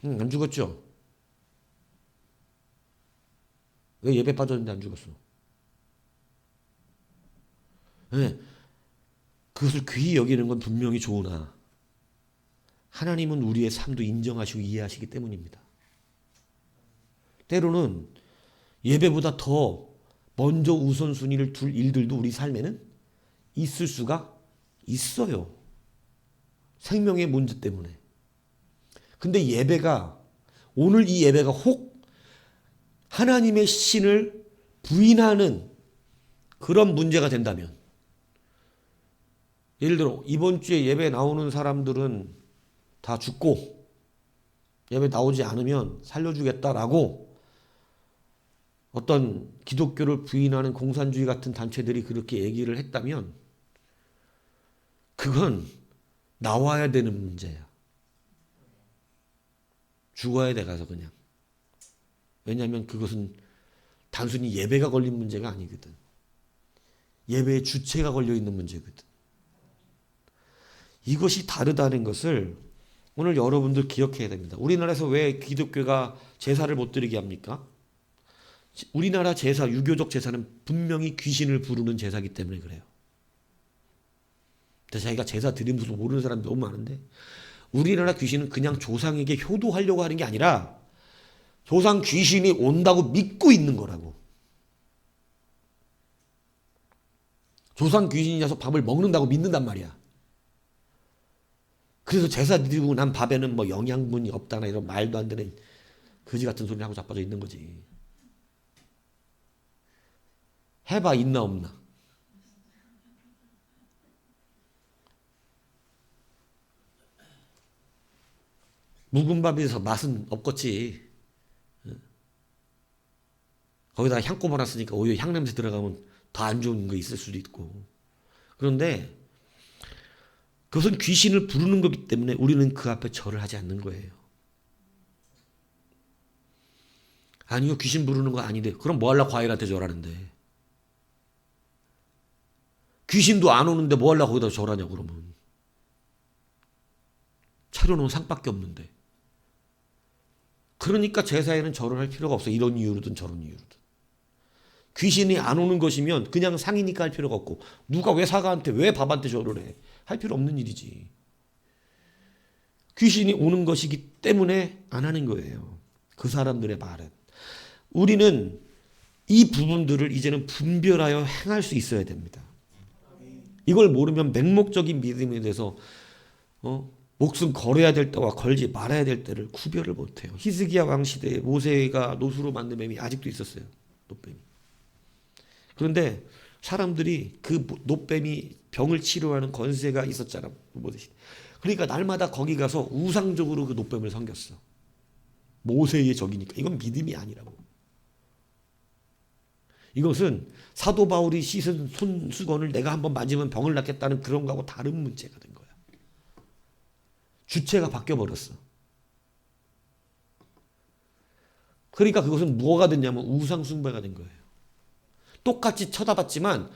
안 죽었죠? 왜 예배 빠졌는데 안 죽었어? 네. 그것을 귀히 여기는 건 분명히 좋으나 하나님은 우리의 삶도 인정하시고 이해하시기 때문입니다. 때로는 예배보다 더 먼저 우선순위를 둘 일들도 우리 삶에는 있을 수가 있어요. 생명의 문제 때문에. 근데 예배가 오늘 이 예배가 혹 하나님의 신을 부인하는 그런 문제가 된다면 예를 들어 이번 주에 예배 나오는 사람들은 다 죽고 예배 나오지 않으면 살려주겠다라고 어떤 기독교를 부인하는 공산주의 같은 단체들이 그렇게 얘기를 했다면 그건 나와야 되는 문제야. 죽어야 돼 가서 그냥. 왜냐하면 그것은 단순히 예배가 걸린 문제가 아니거든. 예배의 주체가 걸려있는 문제거든. 이것이 다르다는 것을 오늘 여러분들 기억해야 됩니다. 우리나라에서 왜 기독교가 제사를 못 드리게 합니까? 우리나라 제사, 유교적 제사는 분명히 귀신을 부르는 제사이기 때문에 그래요. 근데 자기가 제사 드리면서 모르는 사람이 너무 많은데 우리나라 귀신은 그냥 조상에게 효도하려고 하는 게 아니라 조상 귀신이 온다고 믿고 있는 거라고. 조상 귀신이 와서 밥을 먹는다고 믿는단 말이야. 그래서 제사 드리고 난 밥에는 뭐 영양분이 없다나 이런 말도 안 되는 거지 같은 소리를 하고 자빠져 있는 거지. 해봐 있나 없나. 묵은 밥에서 맛은 없겠지. 거기다가 향 꼽아놨으니까 오히려 향냄새 들어가면 더 안 좋은 거 있을 수도 있고. 그런데 그것은 귀신을 부르는 거기 때문에 우리는 그 앞에 절을 하지 않는 거예요. 아니요, 귀신 부르는 거 아닌데. 그럼 뭐 하려고 과일한테 절하는데. 귀신도 안 오는데 뭐 하려고 거기다 절하냐고 그러면. 차려놓은 상밖에 없는데. 그러니까 제사에는 절을 할 필요가 없어. 이런 이유로든 저런 이유로든. 귀신이 안 오는 것이면 그냥 상이니까 할 필요가 없고 누가 왜 사과한테 왜 밥한테 절을 해. 할 필요 없는 일이지. 귀신이 오는 것이기 때문에 안 하는 거예요. 그 사람들의 말은. 우리는 이 부분들을 이제는 분별하여 행할 수 있어야 됩니다. 이걸 모르면 맹목적인 믿음에 대해서 목숨 걸어야 될 때와 걸지 말아야 될 때를 구별을 못해요. 히스기야 왕 시대에 모세가 노수로 만든 뱀이 아직도 있었어요. 노뱀이. 그런데 사람들이 그 노뱀이 병을 치료하는 권세가 있었잖아. 그러니까 날마다 거기 가서 우상적으로 그 노뱀을 섬겼어. 모세의 적이니까. 이건 믿음이 아니라고. 이것은 사도 바울이 씻은 손수건을 내가 한번 만지면 병을 낫겠다는 그런 거하고 다른 문제가 된 거야. 주체가 바뀌어버렸어. 그러니까 그것은 뭐가 됐냐면 우상 숭배가 된 거예요. 똑같이 쳐다봤지만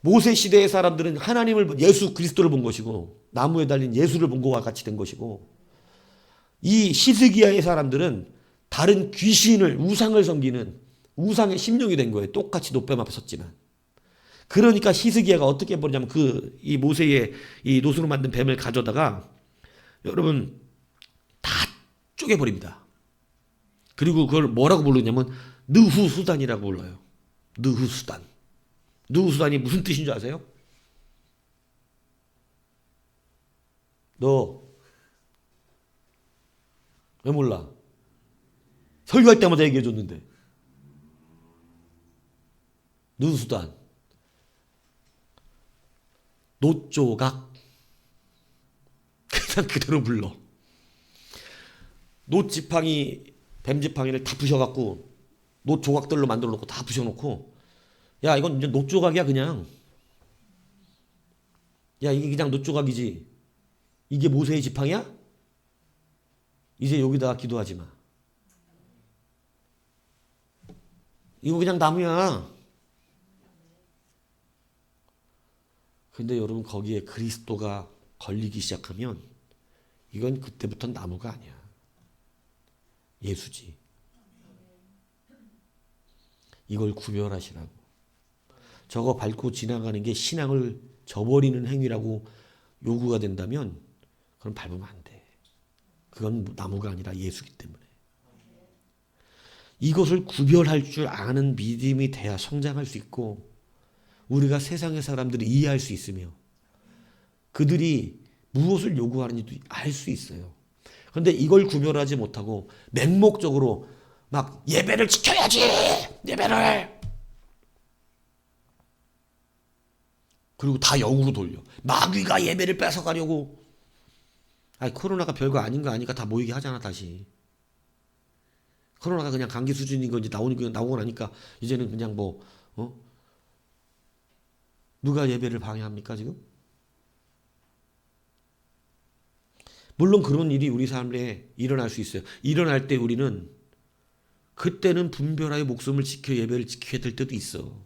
모세 시대의 사람들은 하나님을 예수 그리스도를 본 것이고 나무에 달린 예수를 본 것과 같이 된 것이고 이 히스기야의 사람들은 다른 귀신을 우상을 섬기는 우상의 심령이 된 거예요. 똑같이 노뱀 앞에 섰지만. 그러니까 히스기야가 어떻게 해버리냐면 이 모세의 이 노수로 만든 뱀을 가져다가 여러분 다 쪼개버립니다. 그리고 그걸 뭐라고 부르냐면 느후수단이라고 불러요. 느후수단. 느후수단이 무슨 뜻인 줄 아세요? 너 왜 몰라? 설교할 때마다 얘기해 줬는데. 누수단, 노조각, 그냥 그대로 불러. 노지팡이, 뱀지팡이를 다 부셔갖고 노조각들로 만들어 놓고 다 부셔놓고, 야 이건 이제 노조각이야 그냥. 야 이게 그냥 노조각이지. 이게 모세의 지팡이야? 이제 여기다가 기도하지 마. 이거 그냥 나무야. 근데 여러분 거기에 그리스도가 걸리기 시작하면 이건 그때부터 나무가 아니야. 예수지. 이걸 구별하시라고. 저거 밟고 지나가는 게 신앙을 저버리는 행위라고 요구가 된다면 그럼 밟으면 안 돼. 그건 나무가 아니라 예수기 때문에. 이것을 구별할 줄 아는 믿음이 돼야 성장할 수 있고 우리가 세상의 사람들을 이해할 수 있으며 그들이 무엇을 요구하는지도 알 수 있어요. 그런데 이걸 구별하지 못하고 맹목적으로 막 예배를 지켜야지! 예배를! 그리고 다 영으로 돌려. 마귀가 예배를 뺏어가려고. 아니 코로나가 별거 아닌 거 아니까 다 모이게 하잖아 다시. 코로나가 그냥 감기 수준인 건지 나오고 나니까 이제는 그냥 뭐 누가 예배를 방해합니까 지금? 물론 그런 일이 우리 삶에 일어날 수 있어요. 일어날 때 우리는 그때는 분별하여 목숨을 지켜 예배를 지켜야 될 때도 있어.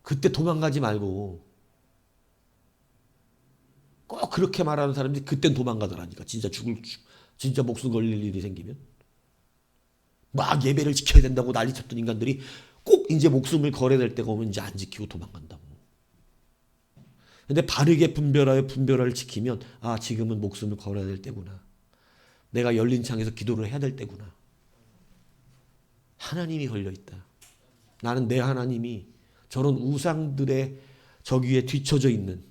그때 도망가지 말고 꼭 그렇게 말하는 사람들이 그땐 도망가더라니까. 진짜 목숨 걸릴 일이 생기면 막 예배를 지켜야 된다고 난리 쳤던 인간들이 꼭 이제 목숨을 걸어야 될 때가 오면 이제 안 지키고 도망간다고. 근데 바르게 분별하여 분별을 지키면 아 지금은 목숨을 걸어야 될 때구나. 내가 열린 창에서 기도를 해야 될 때구나. 하나님이 걸려있다. 나는 내 하나님이 저런 우상들의 저기에 뒤처져 있는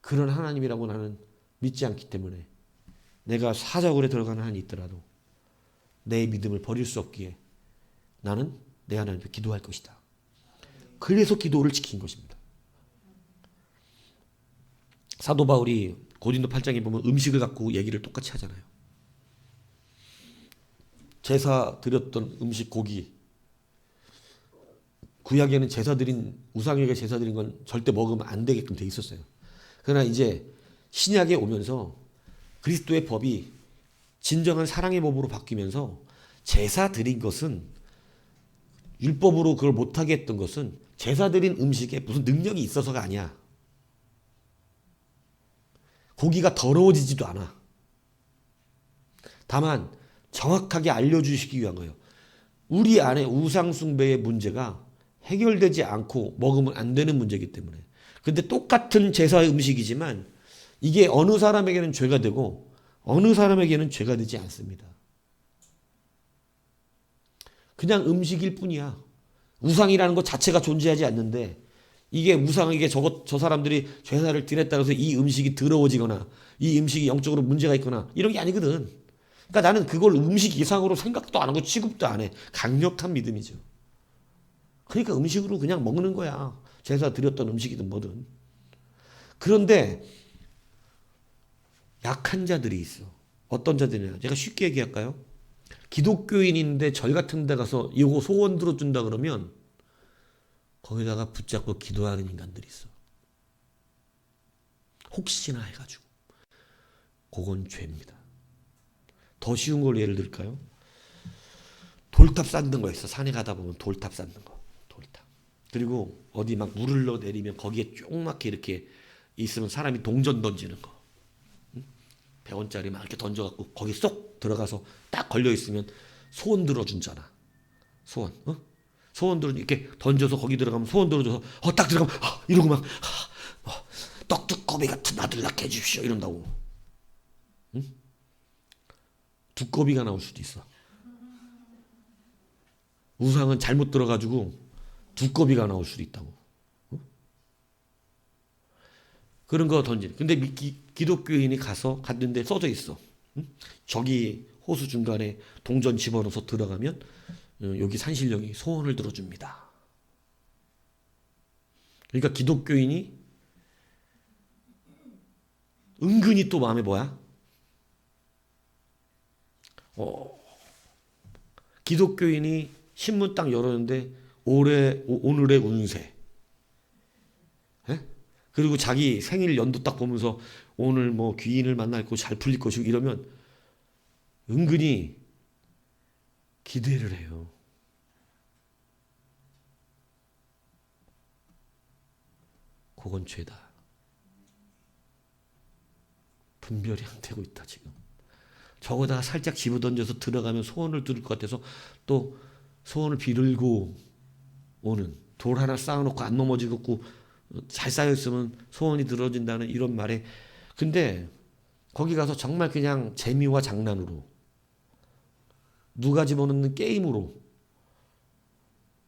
그런 하나님이라고 나는 믿지 않기 때문에 내가 사자굴에 들어가는 한이 있더라도 내 믿음을 버릴 수 없기에 나는 내 하나님께 기도할 것이다. 그래서 기도를 지킨 것입니다. 사도 바울이 고린도 8장에 보면 음식을 갖고 얘기를 똑같이 하잖아요. 제사 드렸던 음식 고기. 구약에는 제사 드린 우상에게 제사 드린 건 절대 먹으면 안 되게끔 돼 있었어요. 그러나 이제 신약에 오면서 그리스도의 법이 진정한 사랑의 법으로 바뀌면서 제사 드린 것은 율법으로 그걸 못하게 했던 것은 제사 드린 음식에 무슨 능력이 있어서가 아니야. 고기가 더러워지지도 않아. 다만 정확하게 알려주시기 위한 거예요. 우리 안에 우상숭배의 문제가 해결되지 않고 먹으면 안 되는 문제이기 때문에. 근데 똑같은 제사의 음식이지만 이게 어느 사람에게는 죄가 되고 어느 사람에게는 죄가 되지 않습니다. 그냥 음식일 뿐이야. 우상이라는 것 자체가 존재하지 않는데 이게 우상에게 저 사람들이 제사를 드렸다고 해서 이 음식이 더러워지거나 이 음식이 영적으로 문제가 있거나 이런 게 아니거든. 그러니까 나는 그걸 음식 이상으로 생각도 안 하고 취급도 안 해. 강력한 믿음이죠. 그러니까 음식으로 그냥 먹는 거야. 제사 드렸던 음식이든 뭐든. 그런데 약한 자들이 있어. 어떤 자들이냐. 제가 쉽게 얘기할까요? 기독교인인데 절 같은 데 가서 이거 소원 들어준다 그러면 거기다가 붙잡고 기도하는 인간들이 있어. 혹시나 해가지고. 그건 죄입니다. 더 쉬운 걸로 예를 들까요? 돌탑 쌓는 거 있어. 산에 가다 보면 돌탑 쌓는 거. 돌탑. 그리고 어디 막 물을 흘러 내리면 거기에 조그맣게 이렇게 있으면 사람이 동전 던지는 거. 100원짜리 막 이렇게 던져갖고 거기 쏙 들어가서 딱 걸려있으면 소원 들어준잖아. 소원. 소원 들어 이렇게 던져서 거기 들어가면 소원 들어줘서 딱 들어가면 이러고 막 떡두꺼비 같은 아들 낳게 해주십시오 이런다고. 응? 두꺼비가 나올 수도 있어. 우상은 잘못 들어가지고 두꺼비가 나올 수도 있다고. 그런 거 던지는. 근데 기독교인이 갔는데 써져 있어. 응? 저기 호수 중간에 동전 집어넣어서 들어가면 여기 산신령이 소원을 들어줍니다. 그러니까 기독교인이 은근히 또 마음에 뭐야? 기독교인이 신문 딱 열었는데 오늘의 운세. 에? 그리고 자기 생일 연도 딱 보면서 오늘 뭐 귀인을 만날 거 잘 풀릴 것이고 이러면 은근히 기대를 해요. 그건 죄다. 분별이 안 되고 있다 지금. 저거다가 살짝 집어던져서 들어가면 소원을 들을 것 같아서 또 소원을 빌고 오는, 돌 하나 쌓아놓고 안 넘어지겠고 잘 쌓여있으면 소원이 들어진다는 이런 말에, 근데 거기 가서 정말 그냥 재미와 장난으로 누가 집어넣는 게임으로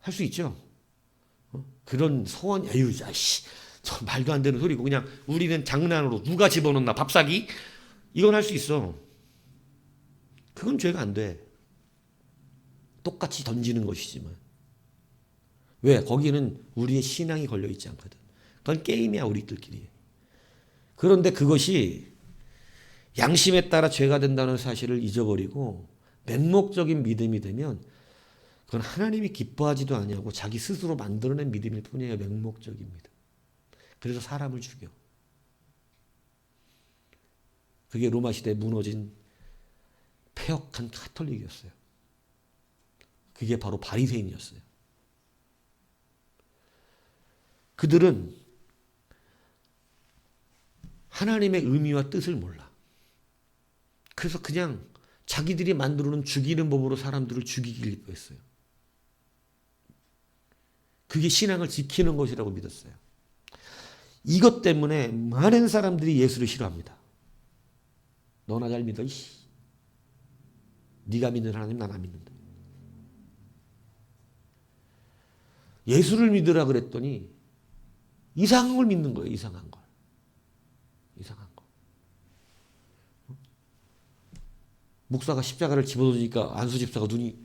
할 수 있죠. 그런 소원, 에휴, 야씨, 저 말도 안 되는 소리고, 그냥 우리는 장난으로 누가 집어넣나 밥사기 이건 할 수 있어. 그건 죄가 안 돼. 똑같이 던지는 것이지만. 왜? 거기는 우리의 신앙이 걸려 있지 않거든. 그건 게임이야, 우리들끼리. 그런데 그것이 양심에 따라 죄가 된다는 사실을 잊어버리고 맹목적인 믿음이 되면 그건 하나님이 기뻐하지도 아니하고 자기 스스로 만들어낸 믿음일 뿐이에요. 맹목적인 믿음. 그래서 사람을 죽여. 그게 로마 시대에 무너진 폐역한 카톨릭이었어요. 그게 바로 바리새인이었어요. 그들은 하나님의 의미와 뜻을 몰라. 그래서 그냥 자기들이 만들어놓은 죽이는 법으로 사람들을 죽이기로 했어요. 그게 신앙을 지키는 것이라고 믿었어요. 이것 때문에 많은 사람들이 예수를 싫어합니다. 너나 잘 믿어. 네가 믿는 하나님 난 안 믿는다. 예수를 믿으라 그랬더니 이상한 걸 믿는 거예요. 이상한 걸. 이상한 거. 목사가 십자가를 집어넣으니까 안수 집사가 눈이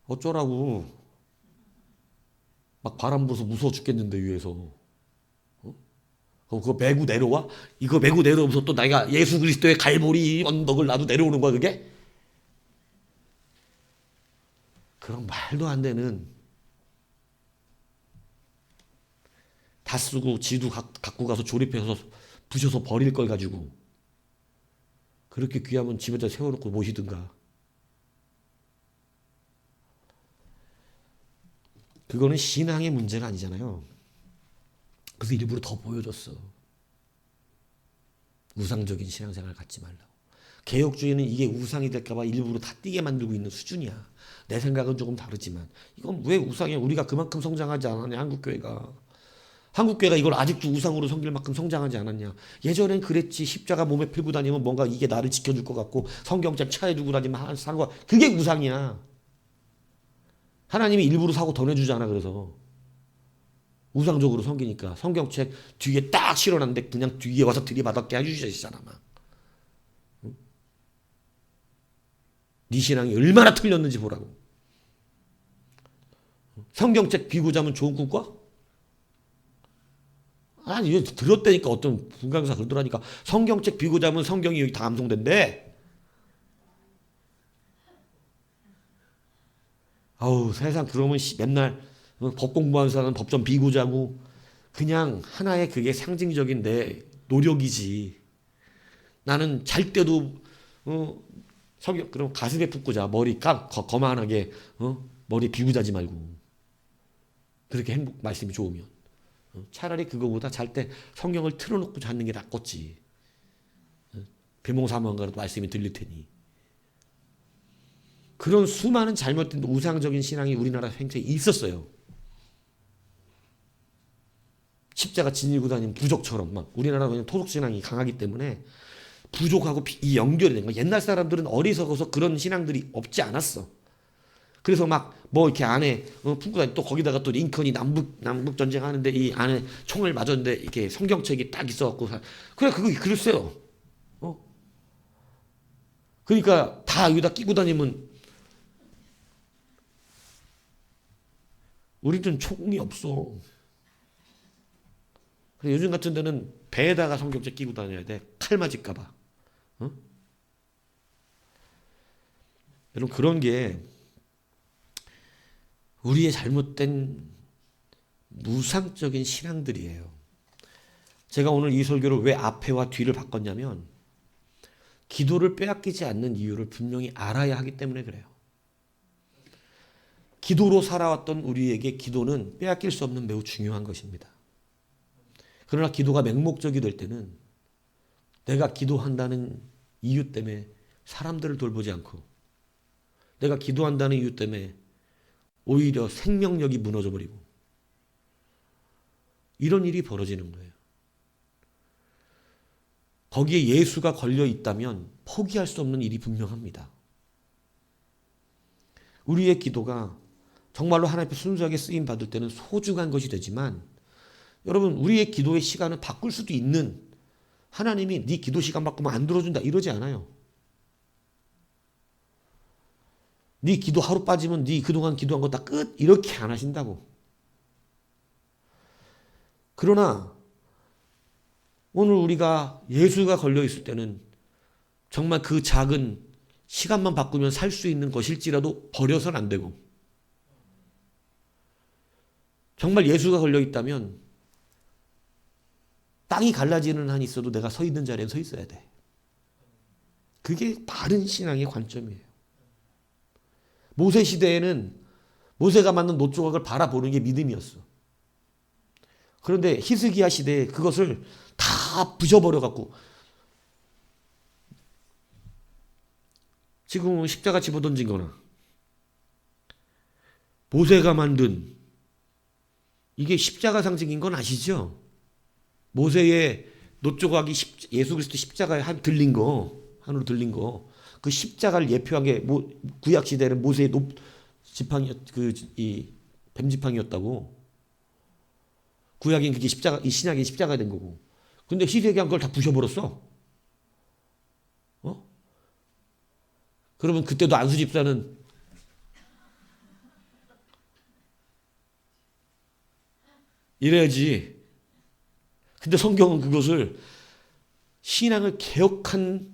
어쩌라고 막 바람 불어서 무서워 죽겠는데 위에서. 그거 메고 내려와? 이거 메고 내려오면서 또 내가 예수 그리스도의 갈보리 언덕을 나도 내려오는 거야 그게? 그런 말도 안 되는, 다 쓰고 지도 갖고 가서 조립해서 부셔서 버릴 걸 가지고 그렇게 귀하면 집에다 세워놓고 모시든가. 그거는 신앙의 문제가 아니잖아요. 그래서 일부러 더 보여줬어. 우상적인 신앙생활 갖지 말라고. 개혁주의는 이게 우상이 될까봐 일부러 다 띄게 만들고 있는 수준이야. 내 생각은 조금 다르지만 이건 왜 우상이야? 우리가 그만큼 성장하지 않았냐, 한국교회가. 한국교회가 이걸 아직도 우상으로 섬길 만큼 성장하지 않았냐. 예전엔 그랬지. 십자가 몸에 풀고 다니면 뭔가 이게 나를 지켜줄 것 같고 성경책 차에 두고 다니면 사는 거, 그게 우상이야. 하나님이 일부러 사고 더 내주잖아. 그래서 우상적으로 섬기니까 성경책 뒤에 딱 실어놨는데 그냥 뒤에 와서 들이받았게 해주시잖아. 막. 응? 네 신앙이 얼마나 틀렸는지 보라고. 성경책 비고 자면 좋은 꿈 꿔? 아니, 이거 들었다니까. 어떤 분강사 그러더라니까. 성경책 비고 자면 성경이 여기 다 암송된대. 아우, 세상 그러면 맨날 법 공부하는 사람은 법 좀 비고 자고, 그냥 하나의 그게 상징적인 내 노력이지. 나는 잘 때도 성경 그럼 가슴에 붓고 자. 머리 거만하게 머리 비고 자지 말고. 그렇게 행복 말씀이 좋으면 차라리 그거보다 잘 때 성경을 틀어놓고 자는 게 낫겠지. 비몽사몽가라도 말씀이 들릴 테니. 그런 수많은 잘못된 우상적인 신앙이 우리나라 행태에 있었어요. 십자가 지니고 다니는 부족처럼 막. 우리나라는 토속 신앙이 강하기 때문에 부족하고 이 연결이 된 거야. 옛날 사람들은 어리석어서 그런 신앙들이 없지 않았어. 그래서 막 뭐 이렇게 안에 품고 다니 또 거기다가 또 링컨이 남북 전쟁 하는데 이 안에 총을 맞았는데 이렇게 성경책이 딱 있어갖고 그래 그거 그랬어요. 그러니까 다 여기다 끼고 다니면 우리는 총이 없어. 그래, 요즘 같은 데는 배에다가 성경책 끼고 다녀야 돼. 칼 맞을까봐. 여러분 그런 게 우리의 잘못된 무상적인 신앙들이에요. 제가 오늘 이 설교를 왜 앞에와 뒤를 바꿨냐면 기도를 빼앗기지 않는 이유를 분명히 알아야 하기 때문에 그래요. 기도로 살아왔던 우리에게 기도는 빼앗길 수 없는 매우 중요한 것입니다. 그러나 기도가 맹목적이 될 때는 내가 기도한다는 이유 때문에 사람들을 돌보지 않고 내가 기도한다는 이유 때문에 오히려 생명력이 무너져 버리고 이런 일이 벌어지는 거예요. 거기에 예수가 걸려 있다면 포기할 수 없는 일이 분명합니다. 우리의 기도가 정말로 하나님 앞에 순수하게 쓰임 받을 때는 소중한 것이 되지만 여러분 우리의 기도의 시간을 바꿀 수도 있는 하나님이 네 기도 시간 바꾸면 안 들어준다 이러지 않아요. 네 기도 하루 빠지면 네 그동안 기도한 거 다 끝 이렇게 안 하신다고. 그러나 오늘 우리가 예수가 걸려 있을 때는 정말 그 작은 시간만 바꾸면 살 수 있는 것일지라도 버려서는 안 되고 정말 예수가 걸려 있다면 땅이 갈라지는 한이 있어도 내가 서 있는 자리에 서 있어야 돼. 그게 바른 신앙의 관점이에요. 모세 시대에는 모세가 만든 놋조각을 바라보는 게 믿음이었어. 그런데 히스기야 시대에 그것을 다 부셔버려 갖고 지금 십자가 집어던진 거나 모세가 만든 이게 십자가 상징인 건 아시죠? 모세의 놋조각이 예수 그리스도 십자가에 들린 거, 하늘로 들린 거, 그 십자가를 예표한 게 구약 시대는 모세의 지팡이 이 뱀지팡이였다고. 구약인 그게 십자가, 이 신약이 십자가 된 거고. 근데 히스기야가 그걸 다 부셔버렸어. 그러면 그때도 안수 집사는 이래야지. 근데 성경은 그것을 신앙을 개혁한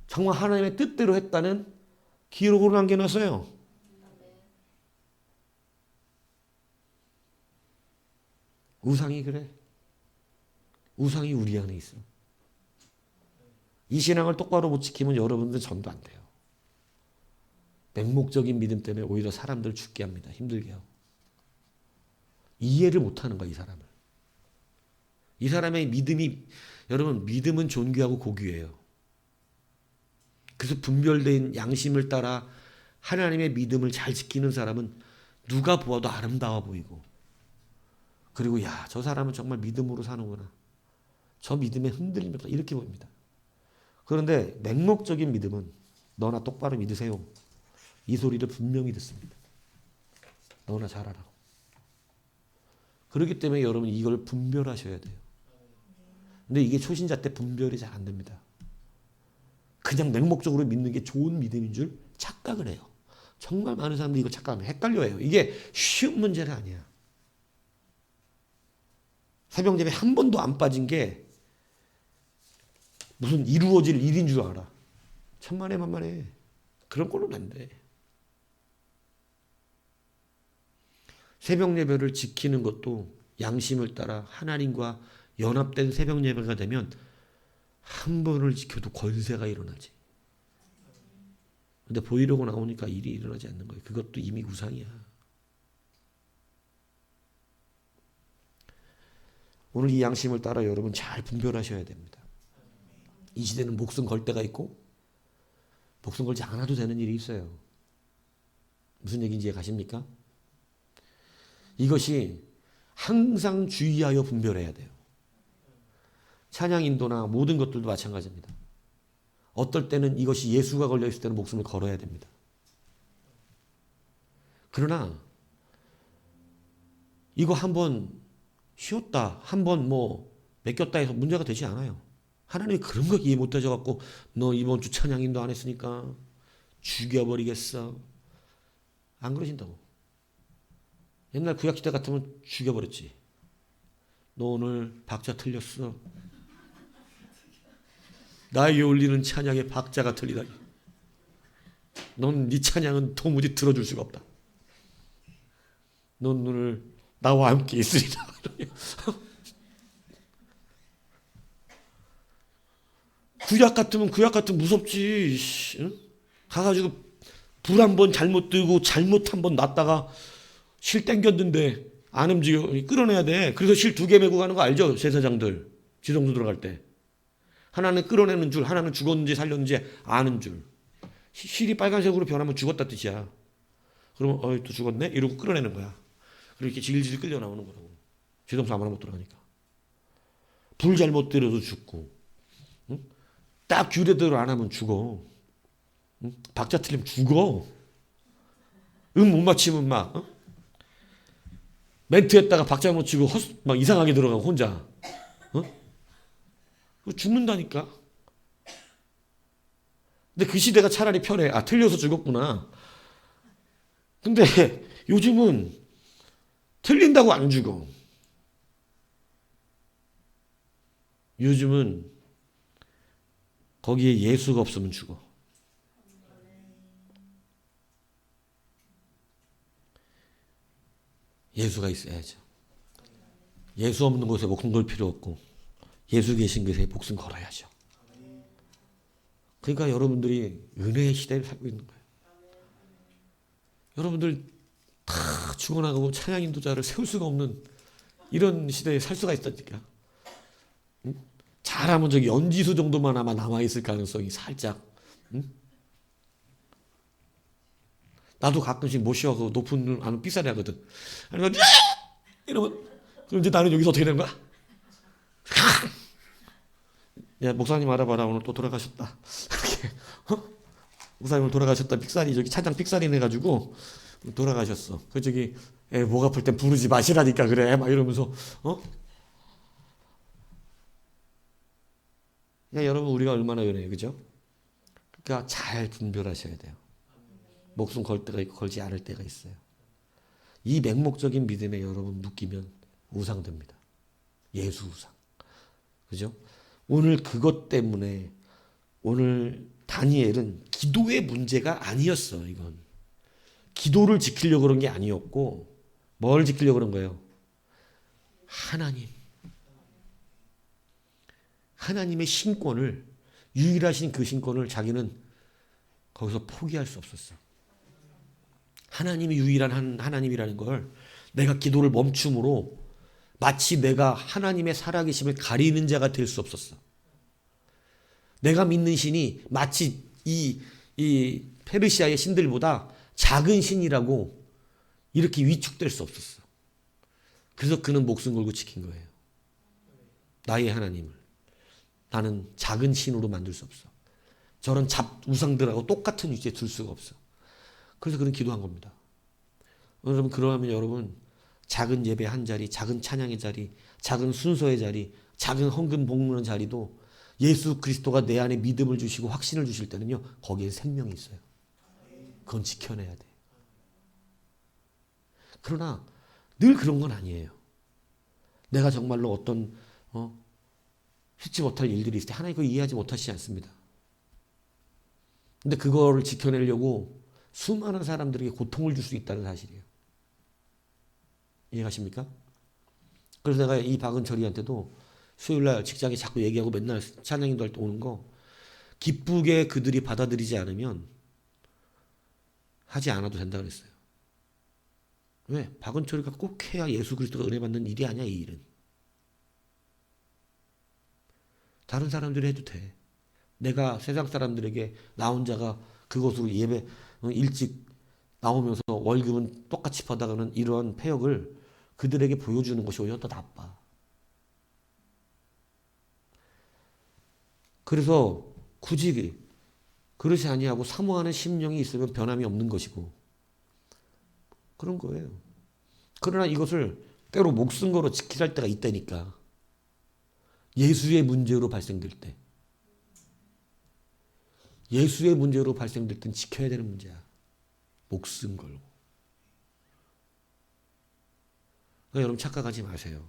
정말 하나님의 뜻대로 했다는 기록으로 남겨놨어요. 우상이 그래. 우상이 우리 안에 있어. 이 신앙을 똑바로 못 지키면 여러분들 전도 안 돼요. 맹목적인 믿음 때문에 오히려 사람들 죽게 합니다. 힘들게 하고. 이해를 못하는 거야, 이 사람을. 이 사람의 믿음이, 여러분, 믿음은 존귀하고 고귀해요. 그래서 분별된 양심을 따라 하나님의 믿음을 잘 지키는 사람은 누가 보아도 아름다워 보이고, 그리고 야, 저 사람은 정말 믿음으로 사는구나. 저 믿음에 흔들림이 없다. 이렇게 보입니다. 그런데 맹목적인 믿음은 너나 똑바로 믿으세요. 이 소리를 분명히 듣습니다. 너나 잘하라고. 그렇기 때문에 여러분 이걸 분별하셔야 돼요. 근데 이게 초신자 때 분별이 잘 안 됩니다. 그냥 맹목적으로 믿는 게 좋은 믿음인 줄 착각을 해요. 정말 많은 사람들이 이거 착각하면 헷갈려해요. 이게 쉬운 문제가 아니야. 새벽 예배 한 번도 안 빠진 게 무슨 이루어질 일인 줄 알아. 천만에 만만해. 그런 꼴로는 안 돼. 새벽 예배를 지키는 것도 양심을 따라 하나님과 연합된 새벽 예배가 되면 한 번을 지켜도 권세가 일어나지. 근데 보이려고 나오니까 일이 일어나지 않는 거예요. 그것도 이미 우상이야. 오늘 이 양심을 따라 여러분 잘 분별하셔야 됩니다. 이 시대는 목숨 걸 때가 있고 목숨 걸지 않아도 되는 일이 있어요. 무슨 얘기인지 가십니까? 이것이 항상 주의하여 분별해야 돼요. 찬양 인도나 모든 것들도 마찬가지입니다. 어떨 때는 이것이 예수가 걸려있을 때는 목숨을 걸어야 됩니다. 그러나 이거 한번 쉬었다, 한번 뭐 맡겼다 해서 문제가 되지 않아요. 하나님이 그런 거 이해 못 하셔갖고 너 이번 주 찬양인도 안 했으니까 죽여버리겠어. 안 그러신다고. 옛날 구약시대 같으면 죽여버렸지. 너 오늘 박자 틀렸어. 나에게 올리는 찬양의 박자가 틀리다니. 넌 네 찬양은 도무지 들어줄 수가 없다. 넌 오늘 나와 함께 있으리라. 구약 같으면 무섭지. 응? 가가지고 불 한 번 잘못 뜨고 잘못 한 번 놨다가 실 땡겼는데 안 움직여. 끌어내야 돼. 그래서 실 2개 메고 가는 거 알죠? 제사장들 지성소 들어갈 때. 하나는 끌어내는 줄, 하나는 죽었는지 살렸는지 아는 줄. 실이 빨간색으로 변하면 죽었다 뜻이야. 그러면 또 죽었네? 이러고 끌어내는 거야. 그리고 이렇게 질질 끌려 나오는 거라고. 지성소 아무나 못 들어가니까. 불 잘못 들여도 죽고. 응? 딱 규례대로 안 하면 죽어. 응? 박자 틀리면 죽어. 못 맞히면 막 멘트 했다가 박자 못 치고 막 이상하게 들어가고 혼자. 죽는다니까. 근데 그 시대가 차라리 편해. 틀려서 죽었구나. 근데 요즘은 틀린다고 안 죽어. 요즘은 거기에 예수가 없으면 죽어. 예수가 있어야죠. 예수 없는 곳에 목숨 걸 필요 없고 예수 계신 곳에 목숨 걸어야죠. 그러니까 여러분들이 은혜의 시대를 살고 있는 거예요. 여러분들 다 죽어나가고 찬양 인도자를 세울 수가 없는 이런 시대에 살 수가 있다니까. 응? 잘하면 저기 연지수 정도만 아마 남아있을 가능성이 살짝. 응? 나도 가끔씩 못 쉬어서 높은 눈 안 삑사리 하거든. 이러면 그럼 이제 나는 여기서 어떻게 되는 거야? 야, 목사님 알아봐라. 오늘 또 돌아가셨다. 목사님 돌아가셨다. 삑사리 저기 차장 삑사리 내가지고 돌아가셨어. 그 저기 목 아플 땐 부르지 마시라니까 그래. 막 이러면서 야, 여러분 우리가 얼마나 은혜요, 그죠? 그러니까 잘 분별하셔야 돼요. 목숨 걸 때가 있고 걸지 않을 때가 있어요. 이 맹목적인 믿음에 여러분 묶이면 우상됩니다. 예수 우상. 그죠? 오늘 그것 때문에 오늘 다니엘은 기도의 문제가 아니었어. 이건 기도를 지키려고 그런 게 아니었고 뭘 지키려고 그런 거예요? 하나님의 신권을, 유일하신 그 신권을 자기는 거기서 포기할 수 없었어. 하나님이 유일한 하나님이라는 걸 내가 기도를 멈춤으로 마치 내가 하나님의 살아계심을 가리는 자가 될 수 없었어. 내가 믿는 신이 마치 이 페르시아의 신들보다 작은 신이라고 이렇게 위축될 수 없었어. 그래서 그는 목숨 걸고 지킨 거예요. 나의 하나님을 나는 작은 신으로 만들 수 없어. 저런 우상들하고 똑같은 위치에 둘 수가 없어. 그래서 그는 기도한 겁니다. 여러분, 그러면 여러분 작은 예배 한 자리, 작은 찬양의 자리, 작은 순서의 자리, 작은 헌금 복무하는 자리도 예수 그리스도가 내 안에 믿음을 주시고 확신을 주실 때는요, 거기에 생명이 있어요. 그건 지켜내야 돼. 그러나 늘 그런 건 아니에요. 내가 정말로 어떤 잊지 못할 일들이 있을 때 하나님 그걸 이해하지 못하시지 않습니다. 근데 그거를 지켜내려고 수많은 사람들에게 고통을 줄 수 있다는 사실이에요. 이해가십니까? 그래서 내가 이 박은철이한테도 수요일날 직장에 자꾸 얘기하고 맨날 찬양인도 할 때 오는 거, 기쁘게 그들이 받아들이지 않으면 하지 않아도 된다 그랬어요. 왜? 박은철이가 꼭 해야 예수 그리스도가 은혜 받는 일이 아니야, 이 일은. 다른 사람들이 해도 돼. 내가 세상 사람들에게 나 혼자가 그것으로 예배 일찍 나오면서 월급은 똑같이 받아가는 이러한 폐역을 그들에게 보여주는 것이 오히려 더 나빠. 그래서 굳이 그릇이 아니하고 사모하는 심령이 있으면 변함이 없는 것이고, 그런 거예요. 그러나 이것을 때로 목숨 걸어 지키려 할 때가 있다니까. 예수의 문제로 발생될 때. 예수의 문제로 발생될 땐 지켜야 되는 문제야. 목숨 걸고. 그러니까 여러분 착각하지 마세요.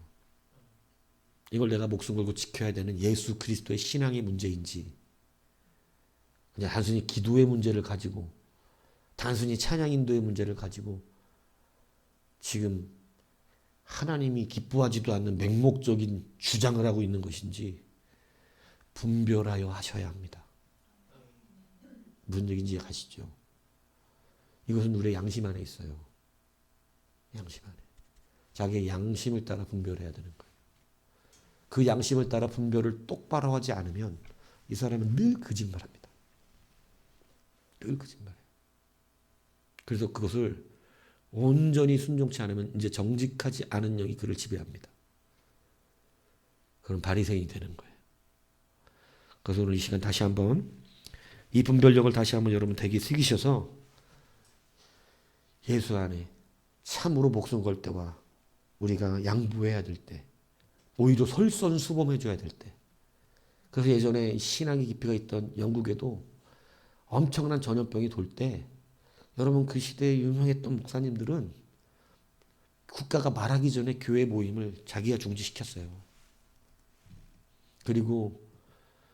이걸 내가 목숨 걸고 지켜야 되는 예수 그리스도의 신앙의 문제인지 그냥 단순히 기도의 문제를 가지고 단순히 찬양 인도의 문제를 가지고 지금 하나님이 기뻐하지도 않는 맹목적인 주장을 하고 있는 것인지 분별하여 하셔야 합니다. 무슨 얘기인지 아시죠? 이것은 우리의 양심 안에 있어요. 양심 안에. 자기의 양심을 따라 분별해야 되는 거예요. 그 양심을 따라 분별을 똑바로 하지 않으면 이 사람은 늘 거짓말합니다. 늘 거짓말해요. 그래서 그것을 온전히 순종치 않으면 이제 정직하지 않은 영이 그를 지배합니다. 그럼 바리새인이 되는 거예요. 그래서 오늘 이 시간 다시 한번 이 분별력을 다시 한번 여러분 되게 새기셔서 예수 안에 참으로 목숨 걸 때와 우리가 양보해야 될 때, 오히려 솔선수범해줘야 될 때. 그래서 예전에 신앙의 깊이가 있던 영국에도 엄청난 전염병이 돌 때 여러분 그 시대에 유명했던 목사님들은 국가가 말하기 전에 교회 모임을 자기가 중지시켰어요. 그리고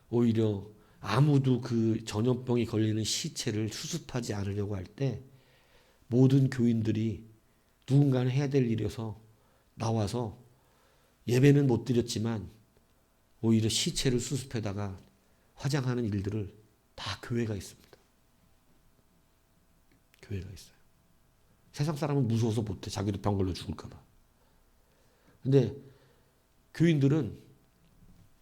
오히려 아무도 그 전염병이 걸리는 시체를 수습하지 않으려고 할 때 모든 교인들이 누군가는 해야 될 일이어서 나와서 예배는 못 드렸지만 오히려 시체를 수습해다가 화장하는 일들을 다 교회가 있습니다. 교회가 있어요. 세상 사람은 무서워서 못해. 자기도 병 걸려 죽을까 봐. 근데 교인들은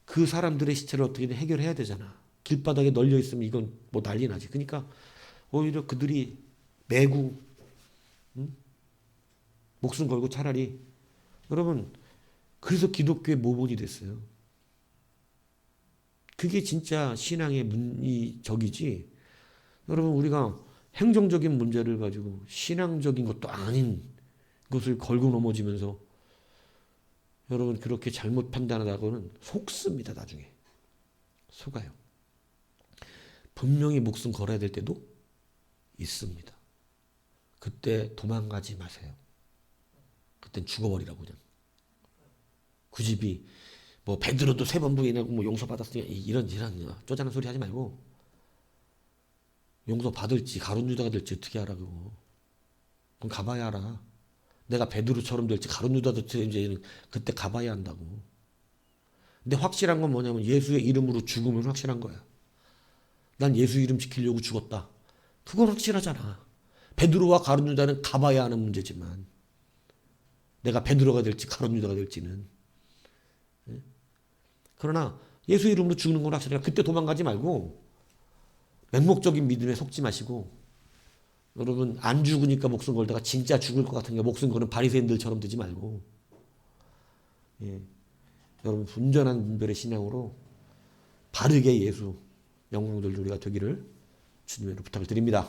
그 사람들의 시체를 어떻게든 해결해야 되잖아. 길바닥에 널려 있으면 이건 뭐 난리 나지. 그러니까 오히려 그들이 매구 목숨 걸고 차라리 여러분 그래서 기독교의 모본이 됐어요. 그게 진짜 신앙의 문의적이지. 여러분 우리가 행정적인 문제를 가지고 신앙적인 것도 아닌 것을 걸고 넘어지면서 여러분 그렇게 잘못 판단하다고는 속습니다. 나중에 속아요. 분명히 목숨 걸어야 될 때도 있습니다. 그때 도망가지 마세요. 그땐 죽어버리라고 그냥. 그 집이 뭐 베드로도 3번 부인하고 뭐 용서받았으니까 이런 쪼잔한 소리 하지 말고 용서 받을지 가룟 유다가 될지 어떻게 알아고. 그럼 가봐야 알아. 내가 베드로처럼 될지 가룟 유다도 이제 그때 가봐야 한다고. 근데 확실한 건 뭐냐면 예수의 이름으로 죽으면 확실한 거야. 난 예수 이름 지키려고 죽었다. 그건 확실하잖아. 베드로와 가룟 유다는 가봐야 하는 문제지만 내가 베드로가 될지 가룟 유다가 될지는. 그러나 예수 이름으로 죽는 건 확실해요. 그때 도망가지 말고 맹목적인 믿음에 속지 마시고 여러분 안 죽으니까 목숨 걸다가 진짜 죽을 것 같은 게 목숨 거는 바리새인들처럼 되지 말고 여러분 온전한 분별의 신앙으로 바르게 예수 영광들 우리가 되기를 주님으로 부탁을 드립니다.